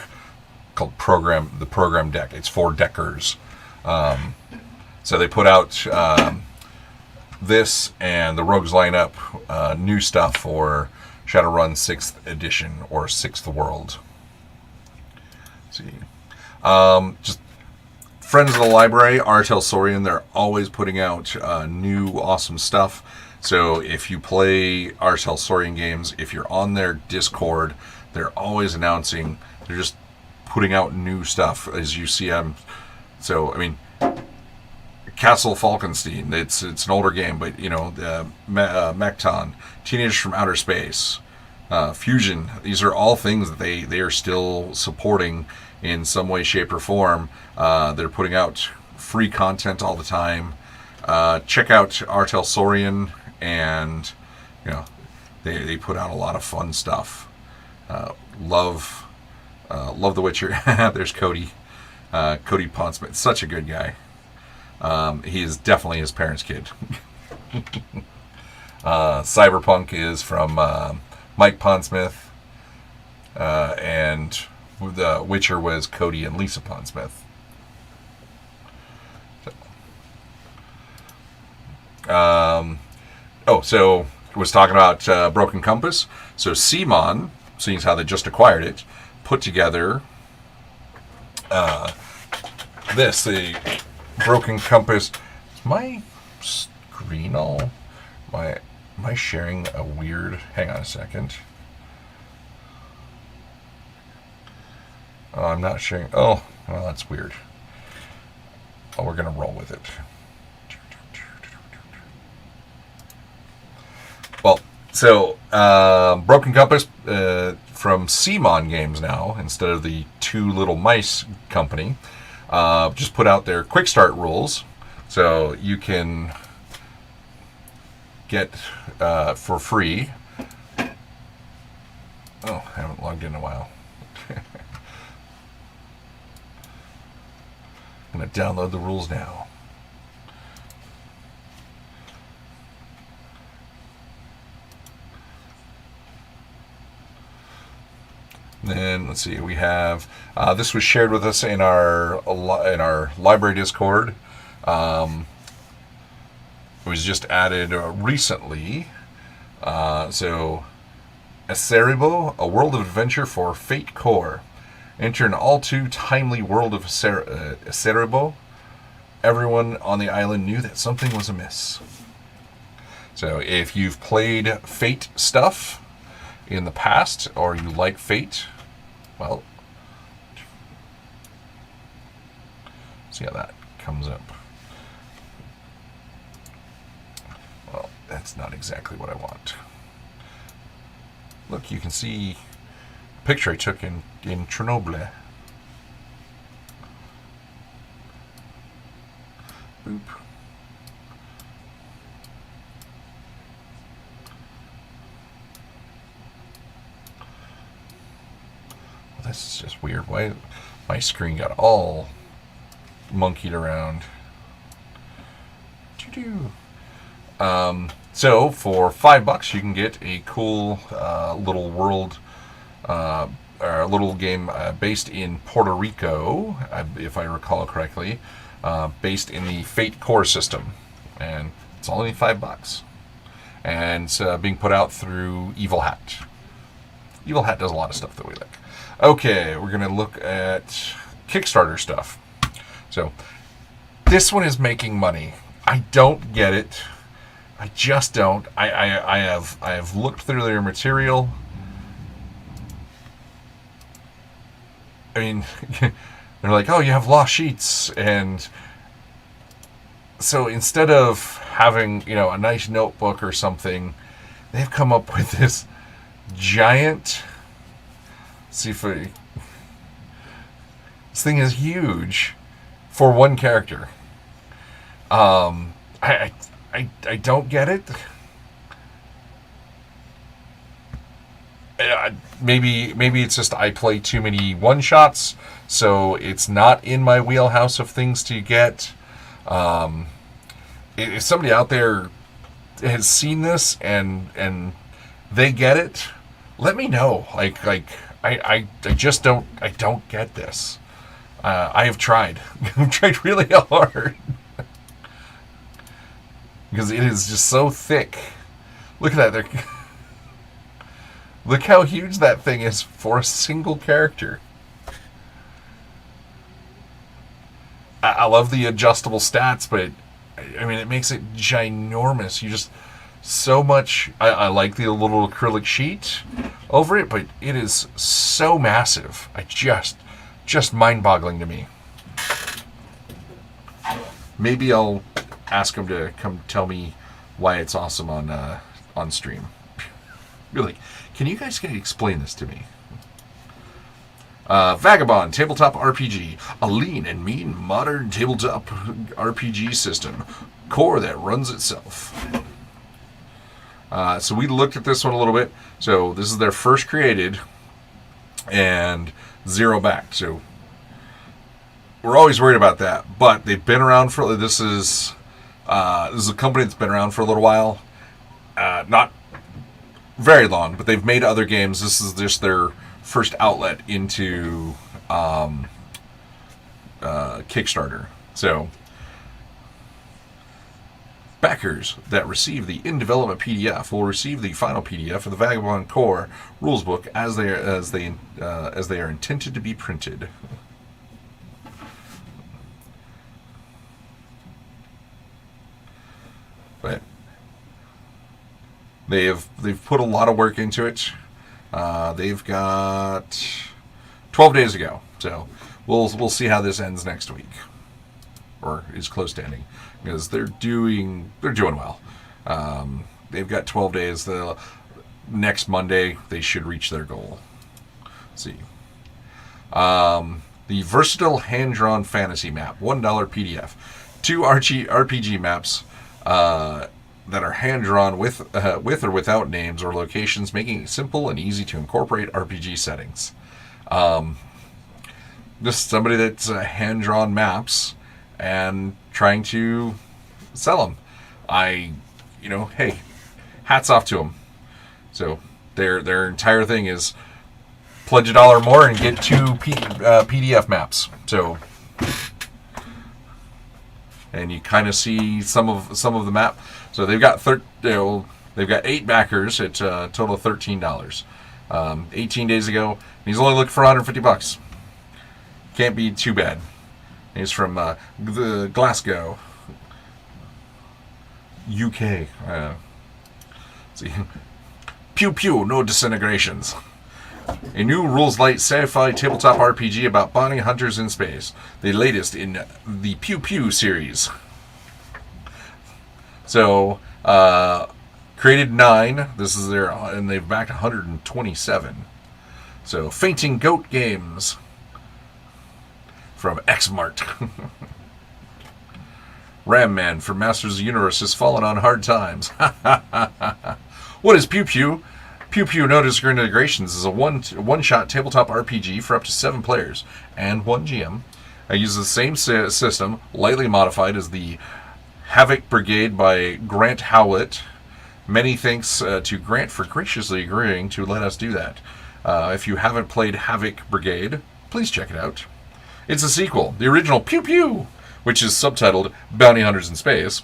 called the program deck. It's for deckers. So they put out this and the Rogues lineup, new stuff for Shadowrun 6th edition or 6th World. Let's see. Just friends of the library, Artel Saurian, they're always putting out new awesome stuff. So if you play Artel Saurian games, if you're on their Discord, they're always announcing, they're just putting out new stuff as you see them. So, I mean, Castle Falkenstein, it's an older game, but, you know, Mekton, Teenagers from Outer Space, Fusion, these are all things that they are still supporting in some way, shape, or form. They're putting out free content all the time. Check out Artel Saurian, and, you know, they put out a lot of fun stuff. Love The Witcher. There's Cody. Cody Pondsmith, such a good guy. He is definitely his parents' kid. Cyberpunk is from Mike Pondsmith, and The Witcher was Cody and Lisa Pondsmith. So was talking about Broken Compass. So CMON, seeing as how they just acquired it, put together the Broken Compass. Is my screen all? Am I sharing a weird? Hang on a second. Oh, I'm not sharing. Oh, well, that's weird. Oh, we're gonna roll with it. Well, so Broken Compass from CMON Games now, instead of the Two Little Mice company, just put out their quick start rules, so you can get for free. Oh, I haven't logged in a while. I'm going to download the rules now. Then let's see, we have this was shared with us in our library Discord. It was just added recently. So, Acerebo, a world of adventure for Fate Core. Enter an all too timely world of Acerebo. Everyone on the island knew that something was amiss. So, if you've played Fate stuff in the past, or you like Fate, well, see how that comes up. Well, that's not exactly what I want. Look, you can see a picture I took in Chernobyl. Boop. this is just weird. Why my screen got all monkeyed around? So for $5, you can get a cool little world, or a little game based in Puerto Rico, if I recall correctly, based in the Fate core system, and it's only $5, and it's being put out through Evil Hat. Evil Hat does a lot of stuff that we like. Okay, we're gonna look at Kickstarter stuff. So this one is making money. I don't get it. I just don't. I have looked through their material. I mean, they're like, oh, you have lost sheets, and so instead of having, a nice notebook or something, they've come up with this giant. See if this thing is huge for one character. I don't get it. Maybe it's just I play too many one shots, so it's not in my wheelhouse of things to get. If somebody out there has seen this and they get it, let me know. I just don't get this. I have tried. I've tried really hard. Because it is just so thick. Look at that. Look how huge that thing is for a single character. I love the adjustable stats, but it makes it ginormous. You just so much. I like the little acrylic sheet over it, but it is so massive. Just mind-boggling to me. Maybe I'll ask him to come tell me why it's awesome on stream. Really, can you guys explain this to me? Vagabond Tabletop RPG, a lean and mean modern tabletop RPG system, core that runs itself. So we looked at this one a little bit. So this is their first created and 0 backed. So we're always worried about that, but they've been around for this is a company that's been around for a little while, not very long, but they've made other games. This is just their first outlet into Kickstarter. So backers that receive the in-development PDF will receive the final PDF of the Vagabond Core rulesbook as they are intended to be printed. But they've put a lot of work into it. They've got 12 days to go, so we'll see how this ends next week, or is close to ending, because they're doing well. They've got 12 days. The next Monday they should reach their goal. Let's see. The versatile hand-drawn fantasy map, $1 PDF, 2 RPG maps. That are hand-drawn with or without names or locations, making it simple and easy to incorporate RPG settings. Just somebody that's hand-drawn maps and trying to sell them. Hey, hats off to them. So their entire thing is pledge $1 more and get 2 PDF maps. So, and you kind of see some of the map. So they've got 8 backers at a total of $13. 18 days ago, and he's only looking for $150. Can't be too bad. He's from the Glasgow, UK. See, pew pew, no disintegrations. A new rules light sci-fi tabletop RPG about bounty hunters in space. The latest in the Pew Pew series. So, created 9. This is their, and they've backed 127. So, Fainting Goat Games from Xmart. Ram Man from Masters of the Universe has fallen on hard times. What is Pew Pew? Pew Pew No Discerned Integrations is a one-shot tabletop RPG for up to 7 players and 1 GM. It uses the same system, lightly modified, as the Havoc Brigade by Grant Howlett. Many thanks to Grant for graciously agreeing to let us do that. If you haven't played Havoc Brigade, please check it out. It's a sequel. The original Pew Pew, which is subtitled Bounty Hunters in Space,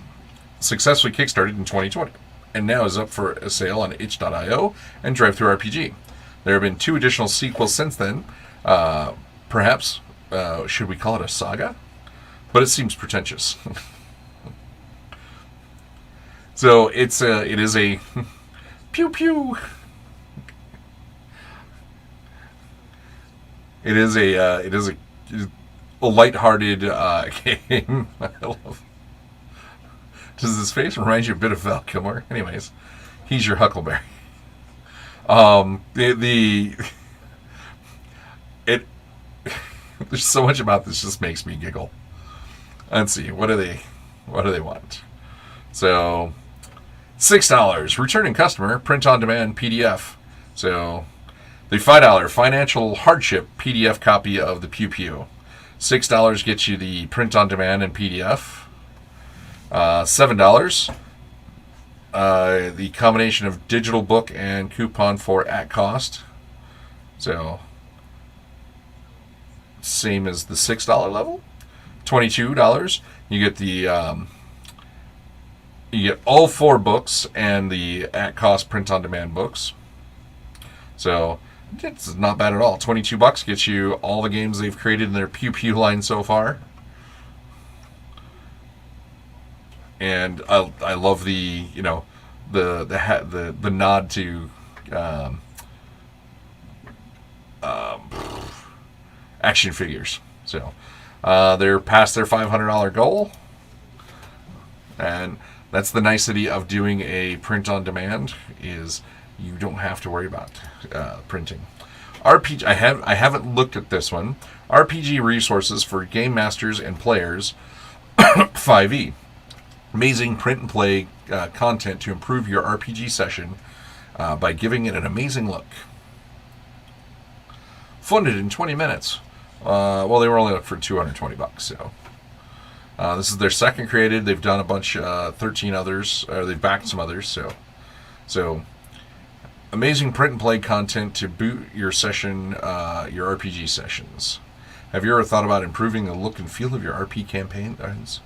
successfully kickstarted in 2020 and now is up for a sale on itch.io and DriveThruRPG. There have been 2 additional sequels since then. Perhaps, should we call it a saga? But it seems pretentious. So it is a pew pew. It is a lighthearted game. I love. Does his face remind you a bit of Val Kilmer? Anyways, he's your Huckleberry. There's so much about this just makes me giggle. Let's see, what do they want? So, $6 returning customer print on demand PDF. So, the $5 financial hardship PDF copy of the Pew Pew. $6 gets you the print on demand and PDF. $7, the combination of digital book and coupon for at cost. So, same as the $6 level. $22, you get the you get all 4 books and the at cost print on demand books. So, it's not bad at all. $22 gets you all the games they've created in their Pew Pew line so far. And I love the the nod to action figures. So they're past their $500 goal, and that's the nicety of doing a print on demand, is you don't have to worry about printing. RPG. I haven't looked at this one. RPG resources for game masters and players. 5e. Amazing print and play content to improve your RPG session by giving it an amazing look. Funded in 20 minutes. Well, they were only up for $220, so this is their second created. They've done a bunch, 13 others, or they've backed some others. So amazing print and play content to boot your session, your RPG sessions. Have you ever thought about improving the look and feel of your RP campaigns?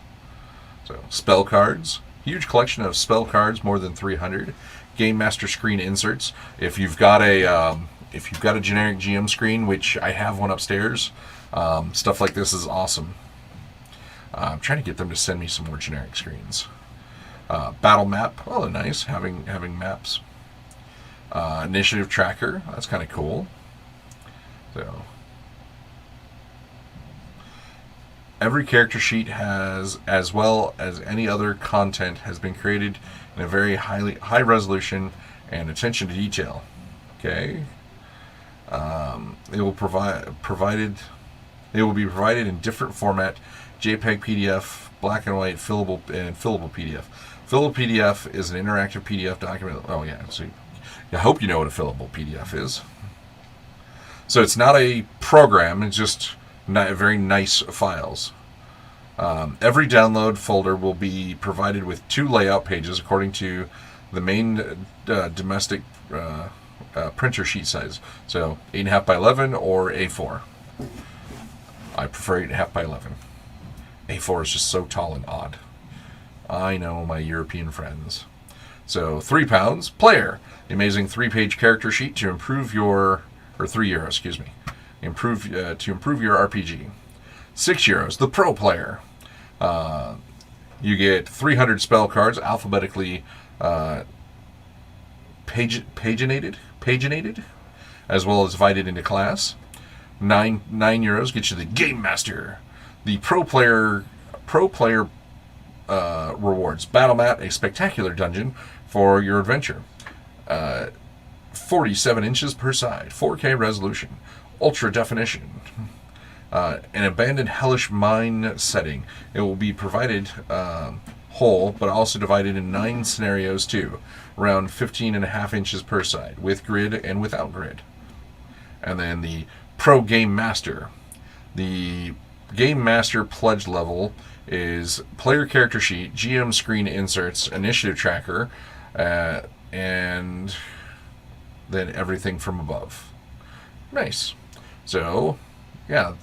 So, spell cards, huge collection of spell cards, more than 300. Game Master screen inserts. If you've got a generic GM screen, which I have one upstairs, stuff like this is awesome. I'm trying to get them to send me some more generic screens. Battle map, oh nice, having maps. Initiative tracker, that's kind of cool. So. Every character sheet has, as well as any other content, has been created in a very high resolution and attention to detail. Okay, it will be provided in different format: JPEG, PDF, black and white, fillable, and fillable PDF. Fillable PDF is an interactive PDF document. Oh yeah, so I hope you know what a fillable PDF is. So it's not a program; it's just very nice files. Every download folder will be provided with 2 layout pages according to the main domestic printer sheet size. So 8.5 by 11 or A4. I prefer 8.5 by 11. A4 is just so tall and odd. I know my European friends. So £3 player. The amazing 3-page character sheet to improve your, or €3, excuse me. To improve your RPG. €6, the pro player. You get 300 spell cards, alphabetically paginated, as well as divided into class. €9 gets you the Game Master, the pro player rewards. Battle Mat, a spectacular dungeon for your adventure. 47 inches per side, 4K resolution, ultra definition. An abandoned hellish mine setting. It will be provided whole, but also divided in 9 scenarios too, around 15.5 inches per side, with grid and without grid. And then the Pro Game Master. The Game Master pledge level is player character sheet, GM screen inserts, initiative tracker, and then everything from above. Nice. So, yeah.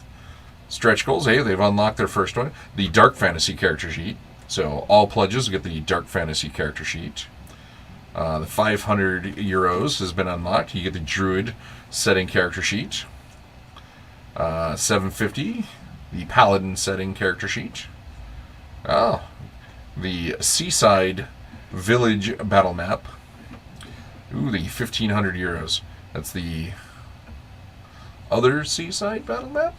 Stretch goals, hey, they've unlocked their first one. The Dark Fantasy character sheet. So all pledges get the Dark Fantasy character sheet. The 500 euros has been unlocked. You get the Druid setting character sheet. 750, the Paladin setting character sheet. Oh, the Seaside Village battle map. Ooh, the 1500 euros. That's the other Seaside battle map?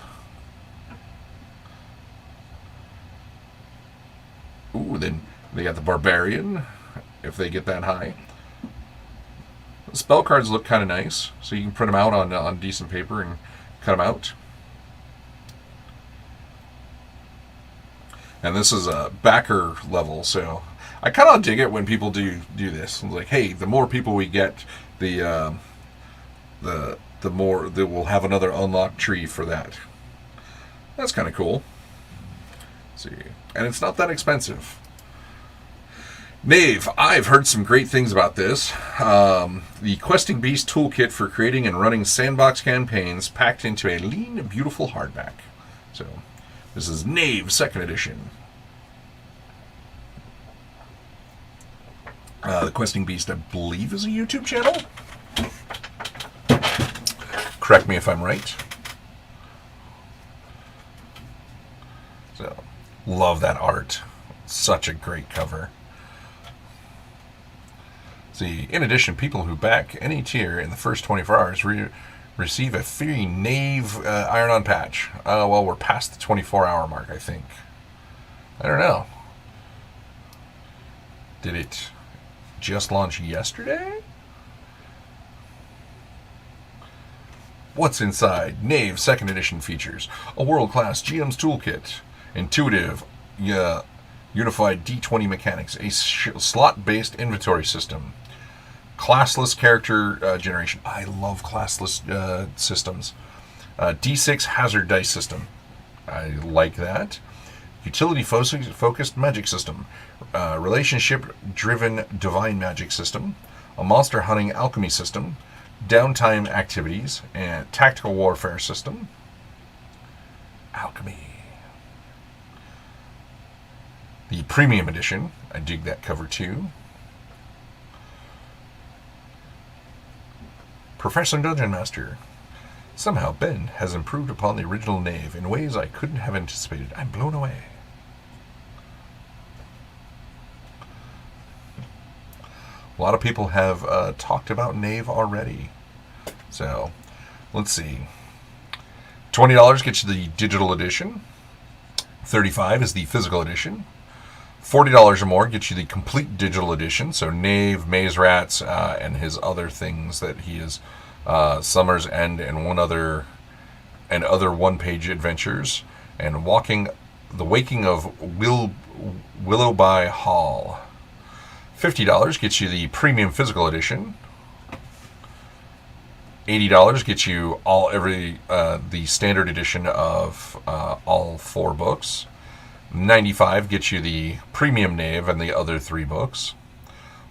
Ooh, then they got the Barbarian, if they get that high. The spell cards look kind of nice, so you can print them out on decent paper and cut them out. And this is a backer level, so I kind of dig it when people do this. It's like, hey, the more people we get, the more that we'll have another unlocked tree for that. That's kind of cool. Let's see, and it's not that expensive. Knave, I've heard some great things about this. The Questing Beast toolkit for creating and running sandbox campaigns packed into a lean, beautiful hardback. So, this is Knave 2nd edition. The Questing Beast, I believe, is a YouTube channel. Correct me if I'm right. So, love that art. Such a great cover. See, in addition, people who back any tier in the first 24 hours receive a free Knave iron-on patch. Well, we're past the 24-hour mark, I think. I don't know. Did it just launch yesterday? What's inside? Knave 2nd edition features a world-class GM's toolkit, intuitive, unified D20 mechanics, a slot-based inventory system, classless character generation. I love classless systems. D6 hazard dice system. I like that. Utility-focused magic system. Relationship-driven divine magic system. A monster hunting alchemy system. Downtime activities. And tactical warfare system. Alchemy. The premium edition. I dig that cover too. Professor Dungeon Master. Somehow Ben has improved upon the original Knave in ways I couldn't have anticipated. I'm blown away. A lot of people have talked about Knave already. So, let's see. $20 gets you the digital edition. $35 is the physical edition. $40 or more gets you the complete digital edition. So Knave, Maze Rats, and his other things that he is, Summer's End, and other one-page adventures, and the Waking of Willowby Hall. $50 gets you the premium physical edition. $80 gets you the standard edition of all 4 books. $95 gets you the premium Knave and the other 3 books.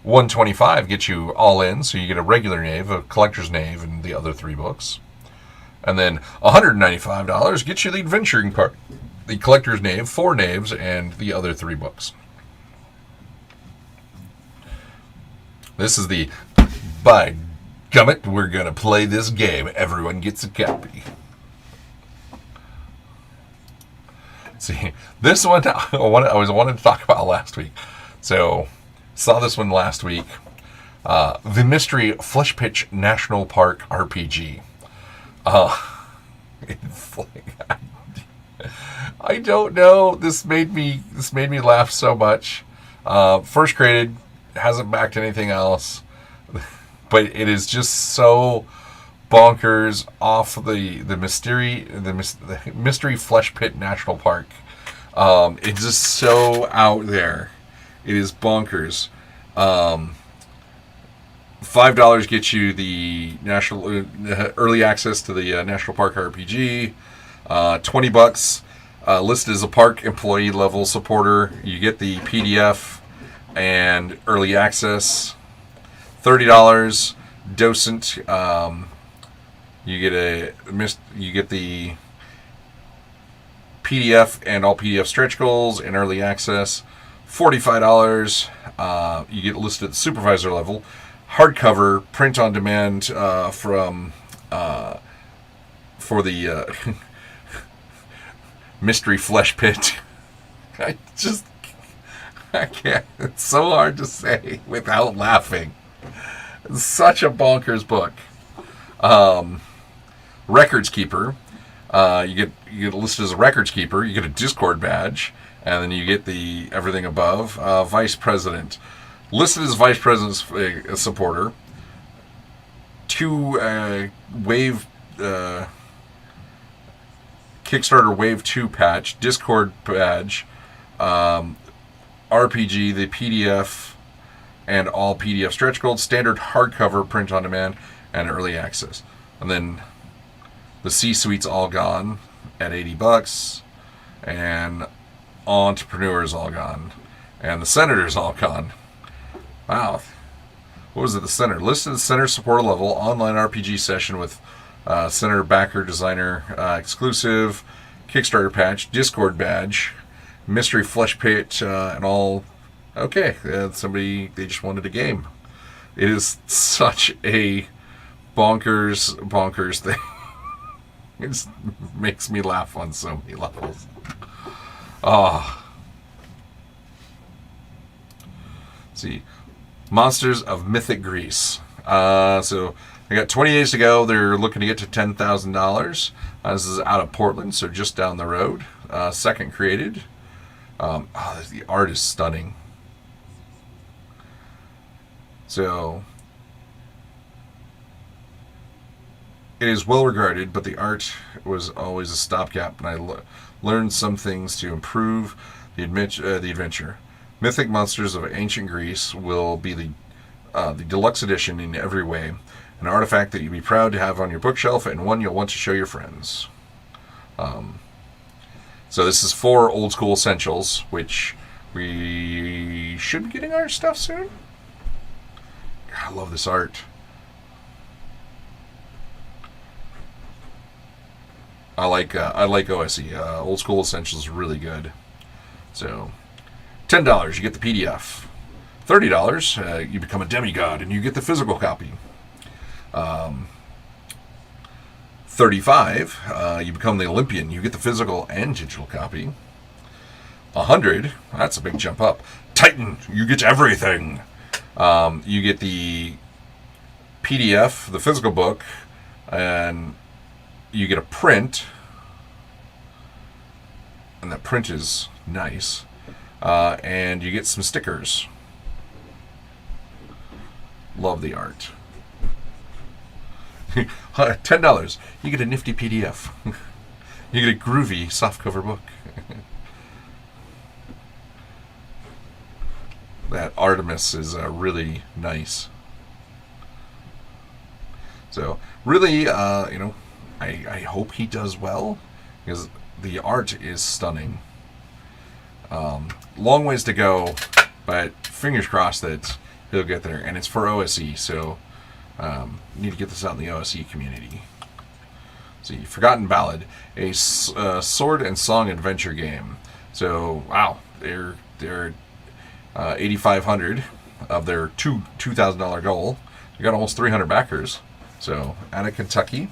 $125 gets you all in, so you get a regular Knave, a collector's Knave, and the other 3 books. And then $195 gets you the adventuring part, the collector's Knave, 4 Knaves, and the other 3 books. This is the, by gummit, we're going to play this game. Everyone gets a copy. See, this one I wanted to talk about last week. So, saw this one last week. The Mystery Flesh Pitch National Park RPG. It's like, I don't know. This made me laugh so much. First created, hasn't backed anything else, but it is just so bonkers off the Mystery Flesh Pit National Park. It's just so out there, It is bonkers. $5 gets you the national early access to the National Park RPG. $20 listed as a park employee level supporter. You get the PDF and early access. $30 docent. You get the PDF and all PDF stretch goals and early access. $45. You get listed at the supervisor level. Hardcover, print on demand from for the Mystery Flesh Pit. I can't. It's so hard to say without laughing. It's such a bonkers book. Records Keeper. You get listed as a records keeper. You get a Discord badge, and then you get the everything above. Vice President. Listed as Vice President's supporter. 2 Wave Kickstarter Wave 2 patch, Discord badge, RPG, the PDF, and all PDF stretch gold, standard hardcover, print on demand, and early access. And then the C-Suite's all gone at $80, and Entrepreneur's all gone, and the Senator's all gone. Wow. What was it? The Center. Listed as Center supporter level, online RPG session with Center backer, designer, exclusive, Kickstarter patch, Discord badge, Mystery Flesh Pit, and all. Okay, somebody, they just wanted a game. It is such a bonkers thing. It just makes me laugh on so many levels. Let's see. Monsters of Mythic Greece. So I got 20 days to go. They're looking to get to $10,000. This is out of Portland, so just down the road. Second created. The art is stunning. So it is well regarded, but the art was always a stopgap, and I learned some things to improve the adventure. Mythic Monsters of Ancient Greece will be the deluxe edition in every way, an artifact that you'll be proud to have on your bookshelf and one you'll want to show your friends. So this is 4 Old School Essentials, which we should be getting our stuff soon. God, I love this art. I like OSE. Old School Essentials is really good. So $10, you get the PDF. $30, you become a demigod and you get the physical copy. $35, you become the Olympian. You get the physical and digital copy. $100, that's a big jump up. Titan, you get everything. You get the PDF, the physical book, and you get a print. And that print is nice. And you get some stickers. Love the art. $10. You get a nifty PDF. You get a groovy softcover book. That Artemis is really nice. So really, I hope he does well, because the art is stunning. Long ways to go, but fingers crossed that he'll get there. And it's for OSE, so need to get this out in the OSE community. See, Forgotten Ballad, a sword and song adventure game. So wow, they're 8,500 of their $2,000 goal. They got almost 300 backers. So out of Kentucky,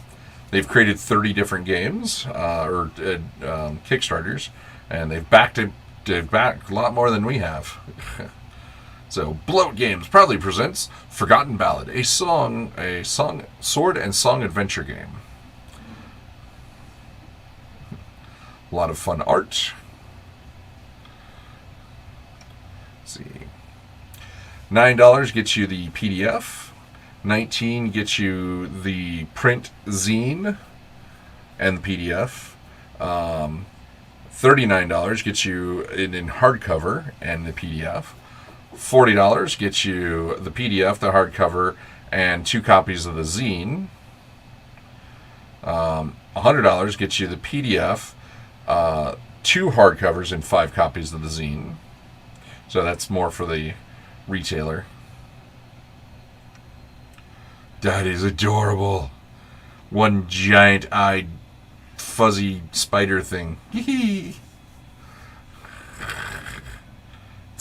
they've created 30 different games or Kickstarters, and they've backed a lot more than we have. So Bloat Games proudly presents Forgotten Ballad, a sword and song adventure game. A lot of fun art. Let's see. $9 gets you the PDF. $19 gets you the print zine and the PDF. $39 gets you it in hardcover and the PDF. $40 gets you the PDF, the hardcover, and 2 copies of the zine. $100 gets you the PDF, 2 hardcovers, and 5 copies of the zine. So that's more for the retailer. That is adorable. One giant-eyed, fuzzy spider thing. It's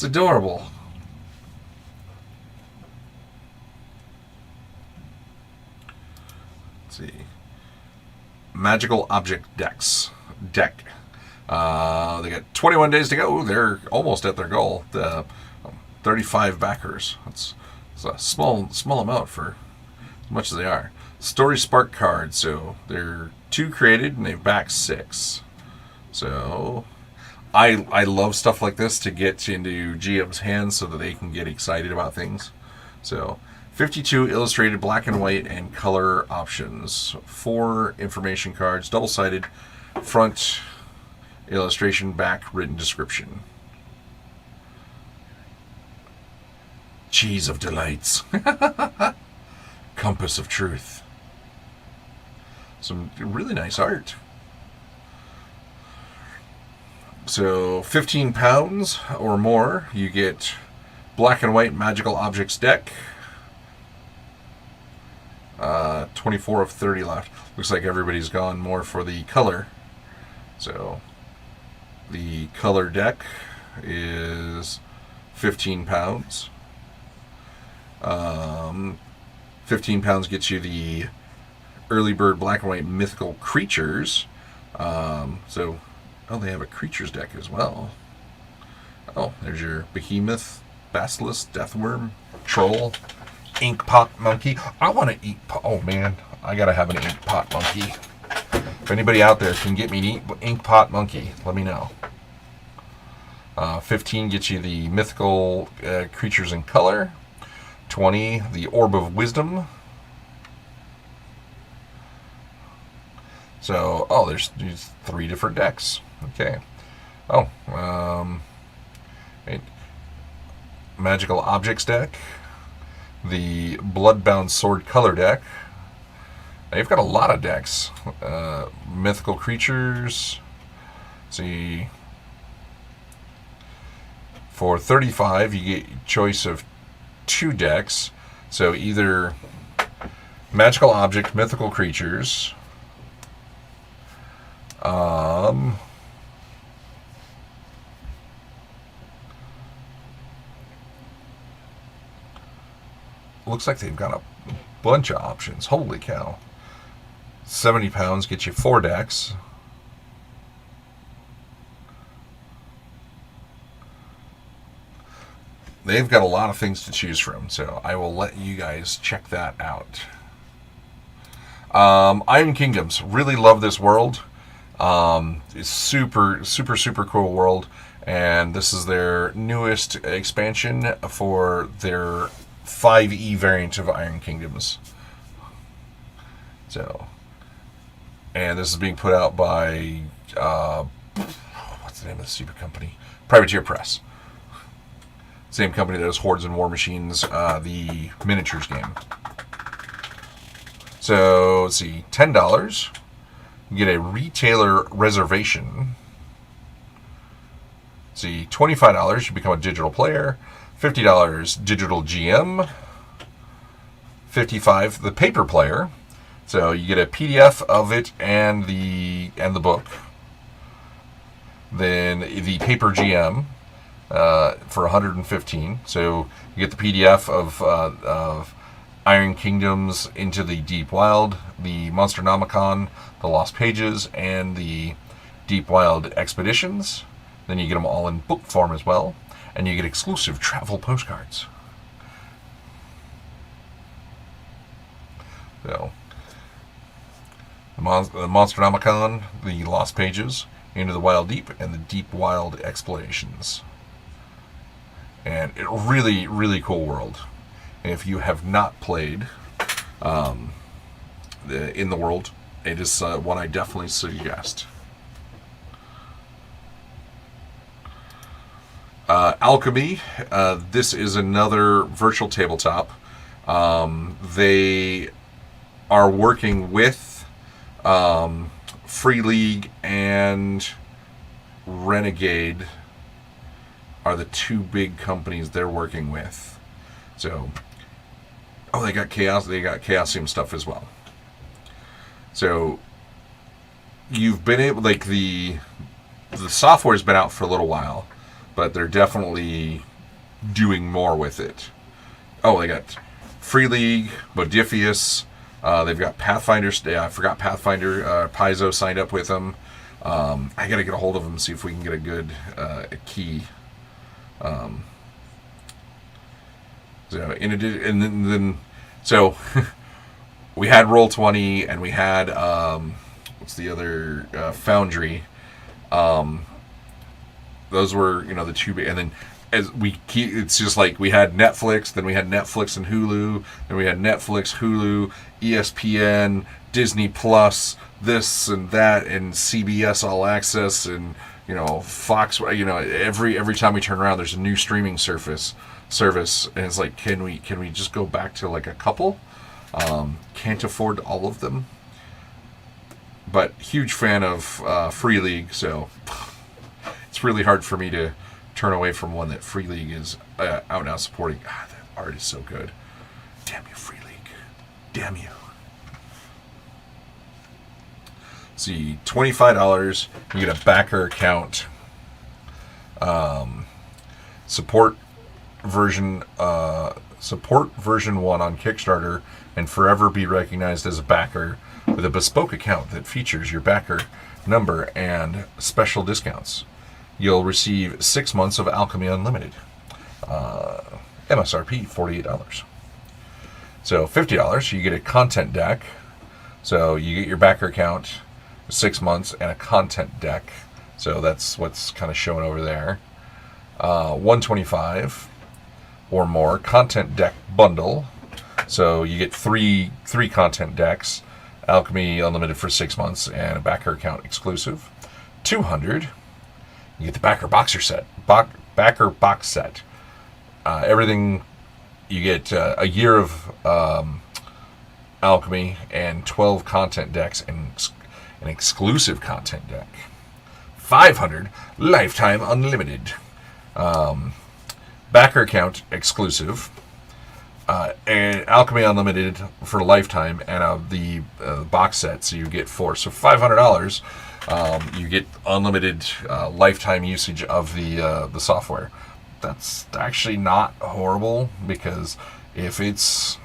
adorable. Let's see. Magical Object Deck. They got 21 days to go. They're almost at their goal. 35 backers. It's a small amount for as much as they are. Story Spark cards. So they're 2 created and they've backed 6. So I love stuff like this to get into GM's hands so that they can get excited about things. So 52 illustrated black and white and color options. 4 information cards, double-sided, front illustration, back written description. Cheese of delights. Compass of truth. Some really nice art. So 15 pounds or more, you get black and white magical objects deck. 24 of 30 left. Looks like everybody's gone more for the color. So the color deck is 15 pounds. 15 pounds gets you the early bird black and white mythical creatures. So they have a creatures deck as well. Oh, there's your behemoth, basilisk, deathworm, troll, ink pot monkey. I want to eat. Oh man, I gotta have an ink pot monkey. If anybody out there can get me an ink pot monkey, let me know. 15 gets you the mythical creatures in color. 20, the Orb of Wisdom. So, there's 3 different decks. Okay. Magical Objects deck. The Bloodbound Sword color deck. They've got a lot of decks. Mythical creatures. Let's see. For 35, you get a choice of 2 decks. So either magical object, mythical creatures. Looks like they've got a bunch of options. Holy cow. 70 pounds gets you 4 decks. They've got a lot of things to choose from, so I will let you guys check that out. Iron Kingdoms. Really love this world. It's super cool world, and this is their newest expansion for their 5e variant of Iron Kingdoms. So, and this is being put out by what's the name of the stupid company? Privateer Press. Same company that does Hordes and War Machines, the miniatures game. So let's see, $10. You get a retailer reservation. Let's see, $25. You become a digital player. $50 digital GM. $55 the paper player. So you get a PDF of it and the book. Then the paper GM for $115. So you get the PDF of Iron Kingdoms Into the Deep Wild, the Monsternomicon, the Lost Pages, and the Deep Wild Expeditions. Then you get them all in book form as well. And you get exclusive travel postcards. So, the Monsternomicon, the Lost Pages, Into the Wild Deep, and the Deep Wild Explorations. And it really cool world. If you have not played in the world, it is one I definitely suggest. Alchemy. This is another virtual tabletop. They are working with Free League and Renegade are the two big companies they're working with. So, they got Chaosium stuff as well. So, you've been able, like, the software's been out for a little while, but they're definitely doing more with it. They got Free League, Modifius. They've got Pathfinder. I forgot Pathfinder. Paizo signed up with them. I gotta get a hold of them and see if we can get a good key. So in addition, and then so we had Roll20 and we had what's the other Foundry. Those were the two big, and then as we keep, it's just like we had Netflix, then we had Netflix and Hulu, then we had Netflix, Hulu, ESPN, Disney Plus, this and that, and CBS All Access, and Fox. Every time we turn around, there's a new streaming service, and it's like, can we just go back to like a couple? Can't afford all of them, but huge fan of Free League, so it's really hard for me to turn away from one that Free League is out now supporting. That art is so good. Damn you, Free League. Damn you. See, $25. You get a backer account. Support version 1 on Kickstarter, and forever be recognized as a backer with a bespoke account that features your backer number and special discounts. You'll receive 6 months of Alchemy Unlimited. MSRP $48. So $50, you get a content deck. So you get your backer account, 6 months, and a content deck. So that's what's kind of showing over there. $125 or more content deck bundle. So you get three content decks, Alchemy Unlimited for 6 months, and a backer account exclusive. $200. You get the backer boxer set, backer box set. Everything, you get a year of Alchemy and 12 content decks and an exclusive content deck. $500, lifetime unlimited. Backer account exclusive. And Alchemy Unlimited for lifetime, and the box set, so you get 4. So $500. You get unlimited lifetime usage of the software. That's actually not horrible, because if it's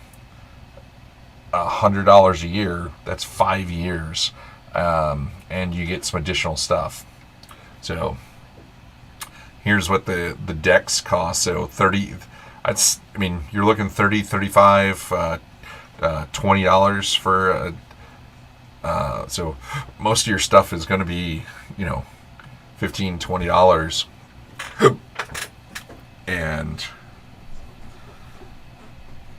$100 a year, that's 5 years, and you get some additional stuff. So here's what the decks cost. So 30. You're looking 30, 35, $20 for so most of your stuff is going to be, $15, $20. And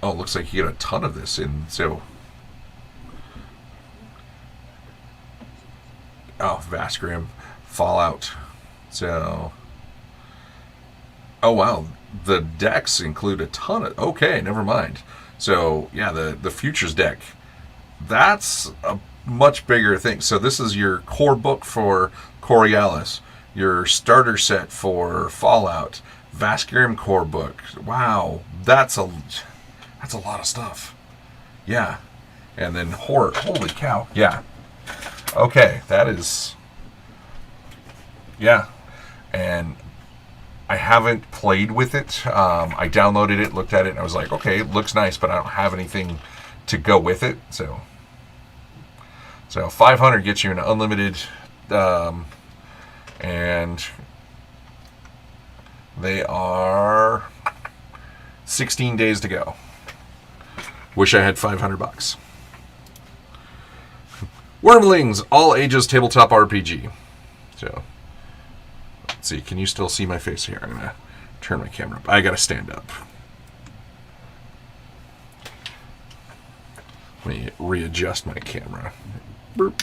it looks like you get a ton of this in. So Vasgrim, Fallout. So wow, the decks include a ton of. Okay, never mind. So yeah, the futures deck, that's a much bigger thing. So this is your core book for Coriolis, your starter set for Fallout, Vasgrim core book. Wow, that's a lot of stuff. Yeah, and then horror. Holy cow! Yeah. Okay, that is. Yeah, and I haven't played with it. I downloaded it, looked at it, and I was like, okay, it looks nice, but I don't have anything to go with it. So $500 gets you an unlimited, and they are 16 days to go. Wish I had $500. Wormlings, all ages tabletop RPG. So, let's see. Can you still see my face here? I'm going to turn my camera up. I got to stand up. Let me readjust my camera. Burp.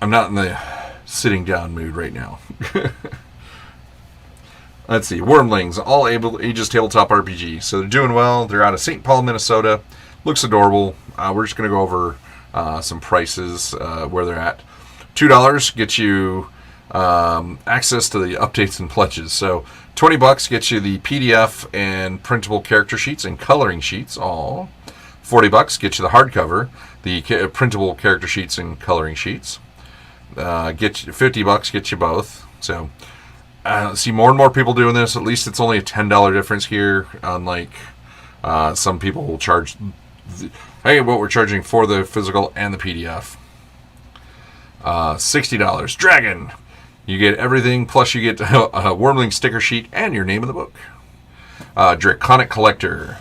I'm not in the sitting down mood right now. Let's see. Wormlings, all ages tabletop RPG. So they're doing well. They're out of St. Paul, Minnesota. Looks adorable. We're just going to go over some prices where they're at. $2 gets you access to the updates and pledges. So $20 gets you the PDF and printable character sheets and coloring sheets. All. $40 gets you the hardcover, the printable character sheets and coloring sheets. $50 gets you both. So see more and more people doing this. At least it's only a $10 difference here. Unlike some people will charge, hey, what we're charging for the physical and the PDF. $60. Dragon. You get everything, plus you get a Wormling sticker sheet and your name in the book. Draconic Collector.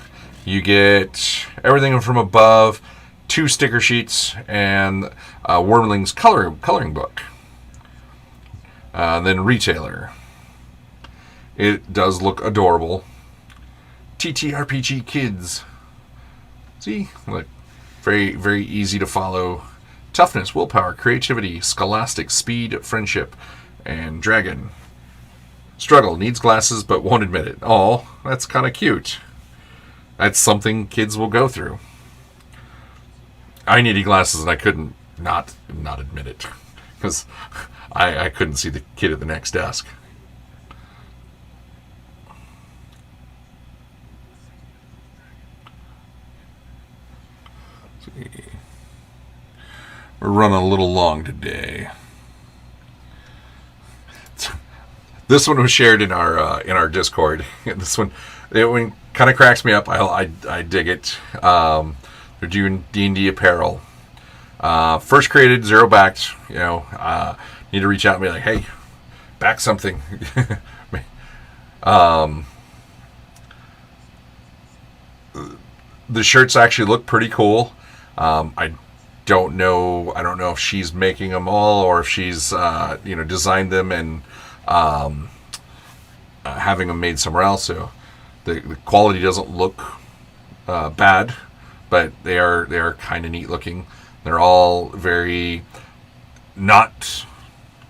You get everything from above, 2 sticker sheets, and Wormling's coloring book. Then Retailer. It does look adorable. TTRPG Kids. See? Look. Very, very easy to follow. Toughness, willpower, creativity, scholastic, speed, friendship, and dragon. Struggle, needs glasses but won't admit it. Oh, that's kind of cute. That's something kids will go through. I needed glasses and I couldn't not admit it. Because I couldn't see the kid at the next desk. Let's see. We're running a little long today. This one was shared in our Discord. This one kind of cracks me up. I dig it. They're doing D&D apparel. First created, zero backed. You know, need to reach out and be like, hey, back something. The shirts actually look pretty cool. I don't know if she's making them all or if she's designed them and having them made somewhere else. So the quality doesn't look bad, but they are kind of neat looking. They're all very not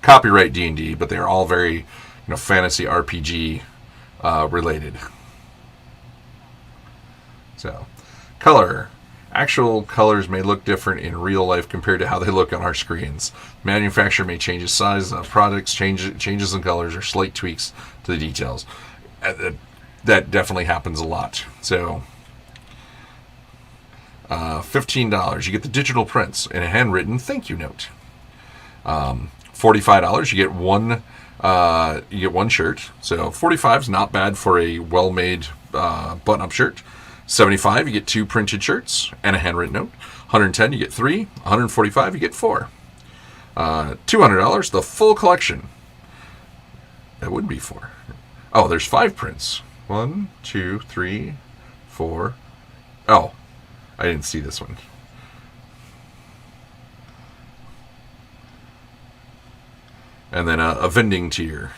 copyright D&D, but they're all very fantasy RPG related. So color. Actual colors may look different in real life compared to how they look on our screens. Manufacturer may change the size of products, changes in colors, or slight tweaks to the details. That definitely happens a lot. So, $15, you get the digital prints and a handwritten thank you note. $45, you get one shirt. So $45 is not bad for a well-made button-up shirt. $75, you get 2 printed shirts and a handwritten note. $110, you get 3. $145, you get 4. $200, the full collection. That would be 4. Oh, there's 5 prints. 1, 2, 3, 4. Oh, I didn't see this one. And then a vending tier.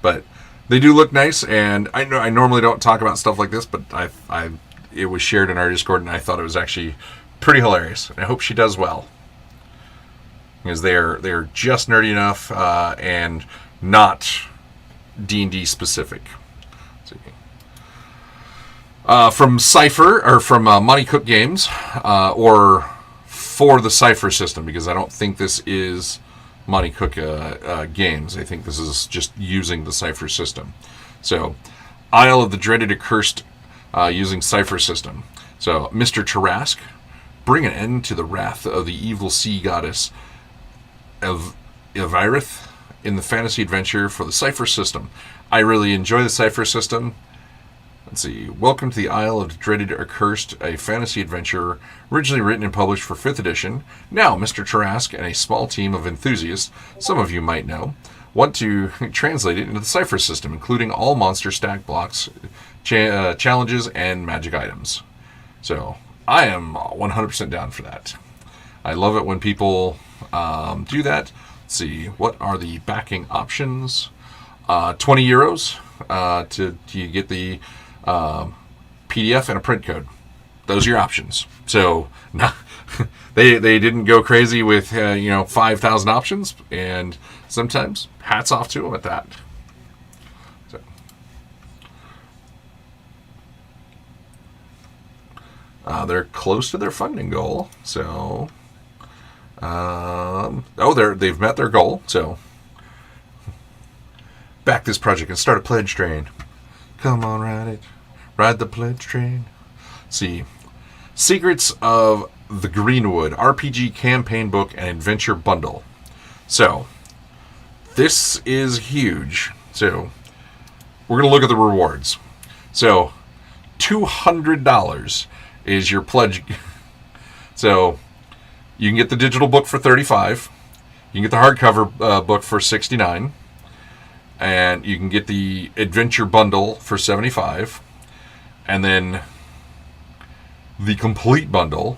But they do look nice, and I know I normally don't talk about stuff like this, but it was shared in our Discord, and I thought it was actually pretty hilarious. And I hope she does well, because they're just nerdy enough and not D&D specific. Let's see. From Cypher or from Monty Cook Games, or for the Cypher system, because I don't think this is Monty Cook games. I think this is just using the Cypher system. So, Isle of the Dreaded Accursed using Cypher system. So, Mr. Tarrasque, bring an end to the wrath of the evil sea goddess of Evirith in the fantasy adventure for the Cypher system. I really enjoy the Cypher system. Let's see. Welcome to the Isle of the Dreaded Accursed, a fantasy adventure originally written and published for 5th edition. Now, Mr. Tarrasque and a small team of enthusiasts, some of you might know, want to translate it into the Cypher system, including all monster stack blocks, challenges, and magic items. So, I am 100% down for that. I love it when people do that. Let's see. What are the backing options? €20 to get the PDF and a print code. those are your options. So no, they didn't go crazy with 5,000 options, and sometimes hats off to them at that. So. They're close to their funding goal, so they've met their goal. So back this project and start a pledge train. Come on, ride the pledge train. See, Secrets of the Greenwood RPG campaign book and adventure bundle. So this is huge. So we're gonna look at the rewards. So $200 is your pledge. So you can get the digital book for $35. You can get the hardcover book for $69. And you can get the adventure bundle for $75. And then the complete bundle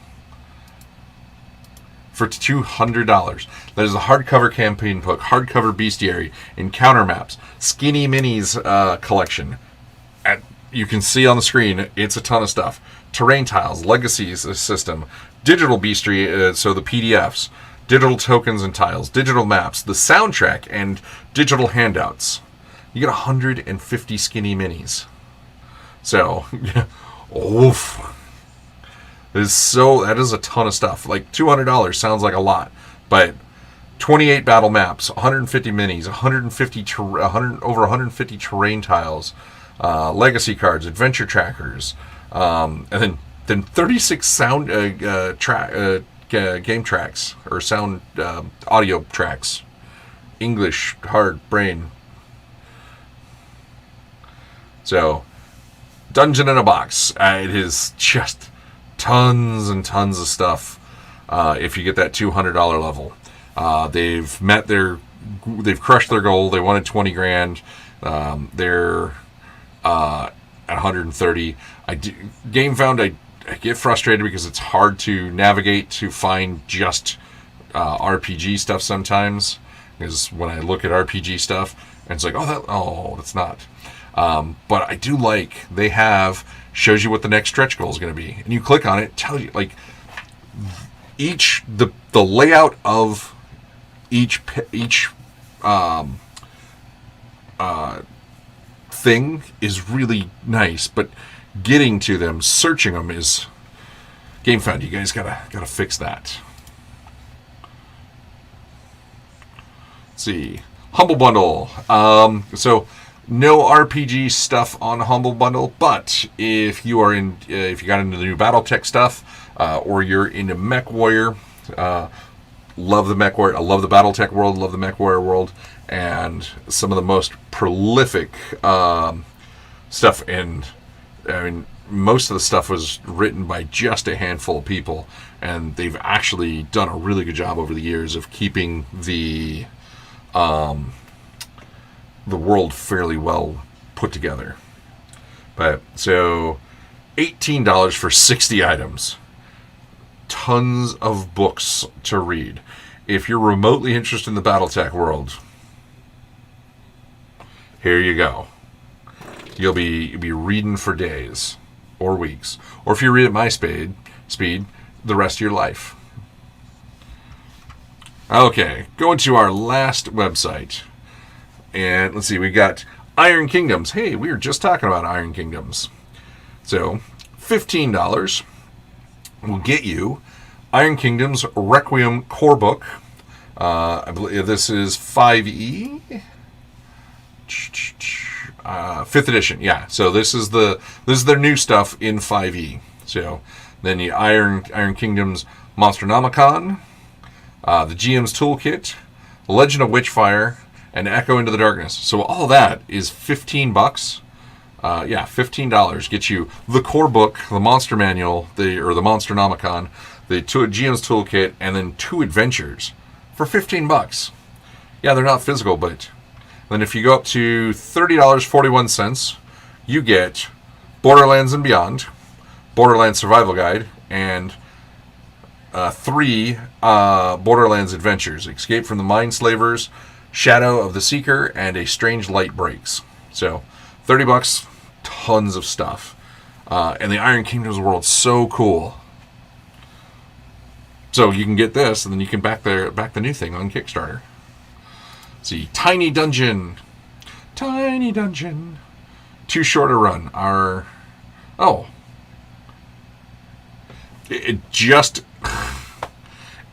for $200. That is a hardcover campaign book, hardcover bestiary, encounter maps, Skinny Minis collection. You can see on the screen, it's a ton of stuff. Terrain tiles, legacies system, digital bestiary, so the PDFs, digital tokens and tiles, digital maps, the soundtrack, and digital handouts. You get 150 Skinny Minis. So, oof. That is a ton of stuff. Like $200 sounds like a lot, but 28 battle maps, 150 minis, over 150 terrain tiles, legacy cards, adventure trackers, and then 36 sound game tracks or sound audio tracks. English hard brain. So, Dungeon in a Box. It is just tons and tons of stuff. If you get that $200 level, they've crushed their goal. They wanted 20 grand. They're at 130. GameFound, I get frustrated because it's hard to navigate to find just RPG stuff sometimes. Because when I look at RPG stuff, and it's like, that's not. But I do like they shows you what the next stretch goal is going to be, and you click on it, tells you like the layout of each thing is really nice, but getting to them, searching them is GameFound. You guys gotta fix that. Let's see, Humble Bundle. So no RPG stuff on Humble Bundle, but if you got into the new BattleTech stuff, or you're into MechWarrior, love the MechWarrior. I love the BattleTech world, love the MechWarrior world, and some of the most prolific stuff. And I mean, most of the stuff was written by just a handful of people, and they've actually done a really good job over the years of keeping the world fairly well put together. But so $18 for 60 items. Tons of books to read. If you're remotely interested in the BattleTech world, here you go. You'll be reading for days or weeks. Or if you read at my speed, the rest of your life. Okay, going to our last website. And let's see, we got Iron Kingdoms. Hey, we were just talking about Iron Kingdoms. So, $15 will get you Iron Kingdoms Requiem Core Book. I believe this is 5e. 5th edition, yeah. So this is their new stuff in 5e. So then the Iron Kingdoms Monsternomicon, the GM's Toolkit, Legend of Witchfire, and Echo into the Darkness. So all that is $15. $15 gets you the core book, the monster manual, the Monsternomicon, the GM's Toolkit, and then 2 adventures for $15. Yeah, they're not physical, but then if you go up to $30.41, you get Borderlands and Beyond, Borderlands Survival Guide, and 3 Borderlands adventures: Escape from the Mindslavers, Shadow of the Seeker, and A Strange Light Breaks. So $30, tons of stuff. And the Iron Kingdoms world's so cool. So you can get this, and then you can back the new thing on Kickstarter. See, Tiny Dungeon. Too short a run.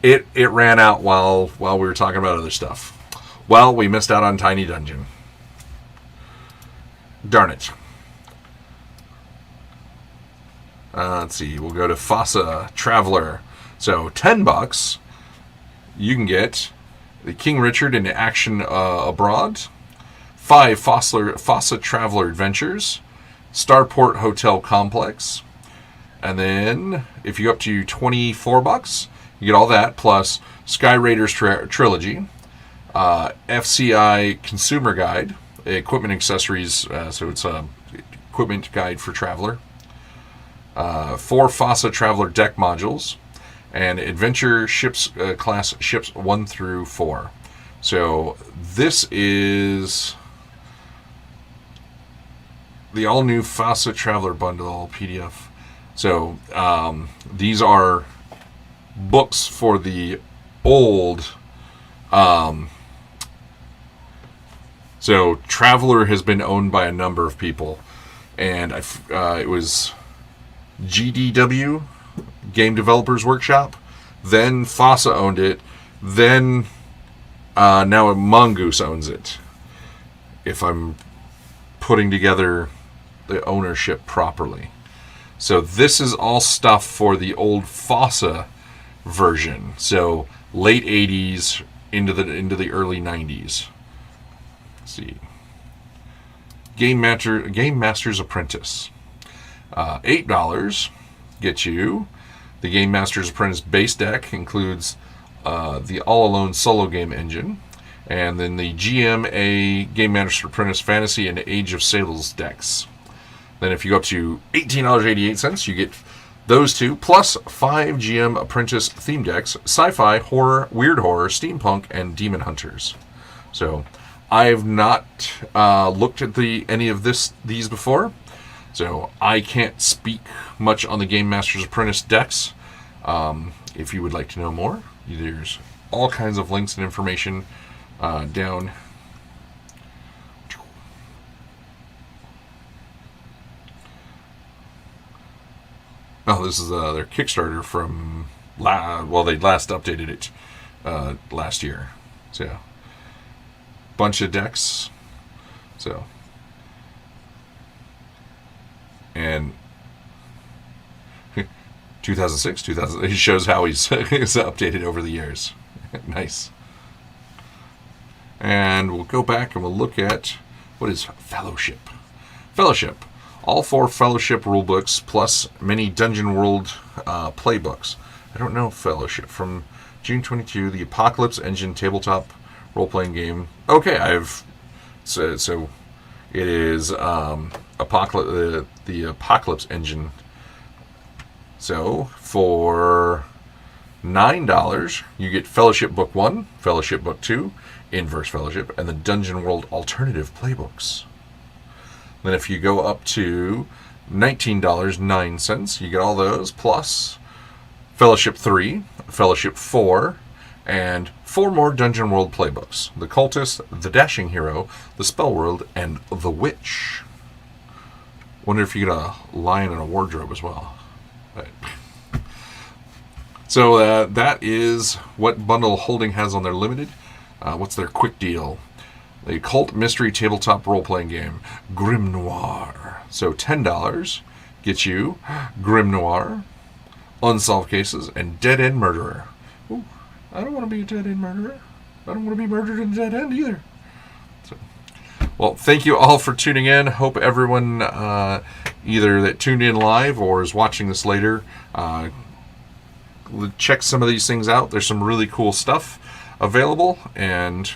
It ran out while we were talking about other stuff. Well, we missed out on Tiny Dungeon. Darn it. Let's see. We'll go to Fossa Traveler. So $10, you can get the King Richard in Action Abroad, 5 Fossa Traveler Adventures, Starport Hotel Complex, and then if you go up to $24, you get all that plus Sky Raiders Trilogy, FCI Consumer Guide, equipment accessories. So it's a equipment guide for Traveler. 4 Fossa Traveler deck modules, and adventure ships class ships 1 through 4. So this is the all new Fossa Traveler bundle PDF. So these are books for the old. So Traveler has been owned by a number of people, and it was GDW, Game Developers Workshop. Then Fossa owned it. Then now Mongoose owns it. If I'm putting together the ownership properly. So this is all stuff for the old Fossa version. So late 80s into the early 90s. Let's see. Game Master's Apprentice. $8 gets you the Game Master's Apprentice base deck, includes the All Alone solo game engine, and then the GMA Game Master's Apprentice Fantasy and Age of Sails decks. Then if you go up to $18.88, you get those two, plus 5 GM Apprentice theme decks, sci-fi, horror, weird horror, steampunk, and demon hunters. So I've not looked at any of these before. So I can't speak much on the Game Master's Apprentice decks. If you would like to know more, there's all kinds of links and information down. Oh, this is their Kickstarter from they last updated it last year. So bunch of decks. So. And 2006, it shows how he's updated over the years. Nice. And we'll go back and we'll look at what is Fellowship. Fellowship. All 4 Fellowship rulebooks plus many Dungeon World playbooks. I don't know Fellowship. From June 22, the Apocalypse Engine tabletop role-playing game. Okay, so it is the Apocalypse Engine. So for $9, you get Fellowship Book 1, Fellowship Book 2, Inverse Fellowship, and the Dungeon World Alternative Playbooks. Then if you go up to $19.09, you get all those, plus Fellowship 3, Fellowship 4, and 4 more Dungeon World playbooks. The Cultist, the Dashing Hero, the Spell World, and the Witch. Wonder if you get a lion and a wardrobe as well. Right. So that is what Bundle Holding has on their limited. What's their quick deal? The Cult Mystery Tabletop Role-Playing Game, Grim Noir. So $10 gets you Grim Noir, Unsolved Cases, and Dead End Murderer. Ooh, I don't want to be a dead end murderer. I don't want to be murdered in a dead end either. So, well, thank you all for tuning in. Hope everyone either that tuned in live or is watching this later check some of these things out. There's some really cool stuff available, and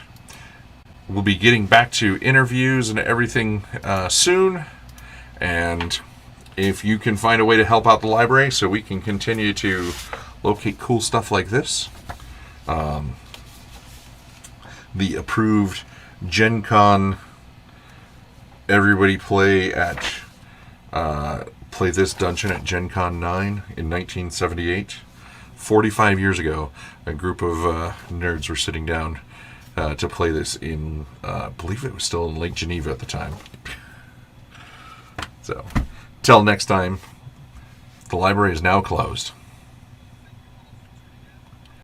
we'll be getting back to interviews and everything soon. And if you can find a way to help out the library so we can continue to locate cool stuff like this, the approved Gen Con everybody play at play this dungeon at Gen Con 9 in 1978. 45 years ago, a group of nerds were sitting down to play this in, I believe it was still in Lake Geneva at the time. So, till next time, the library is now closed.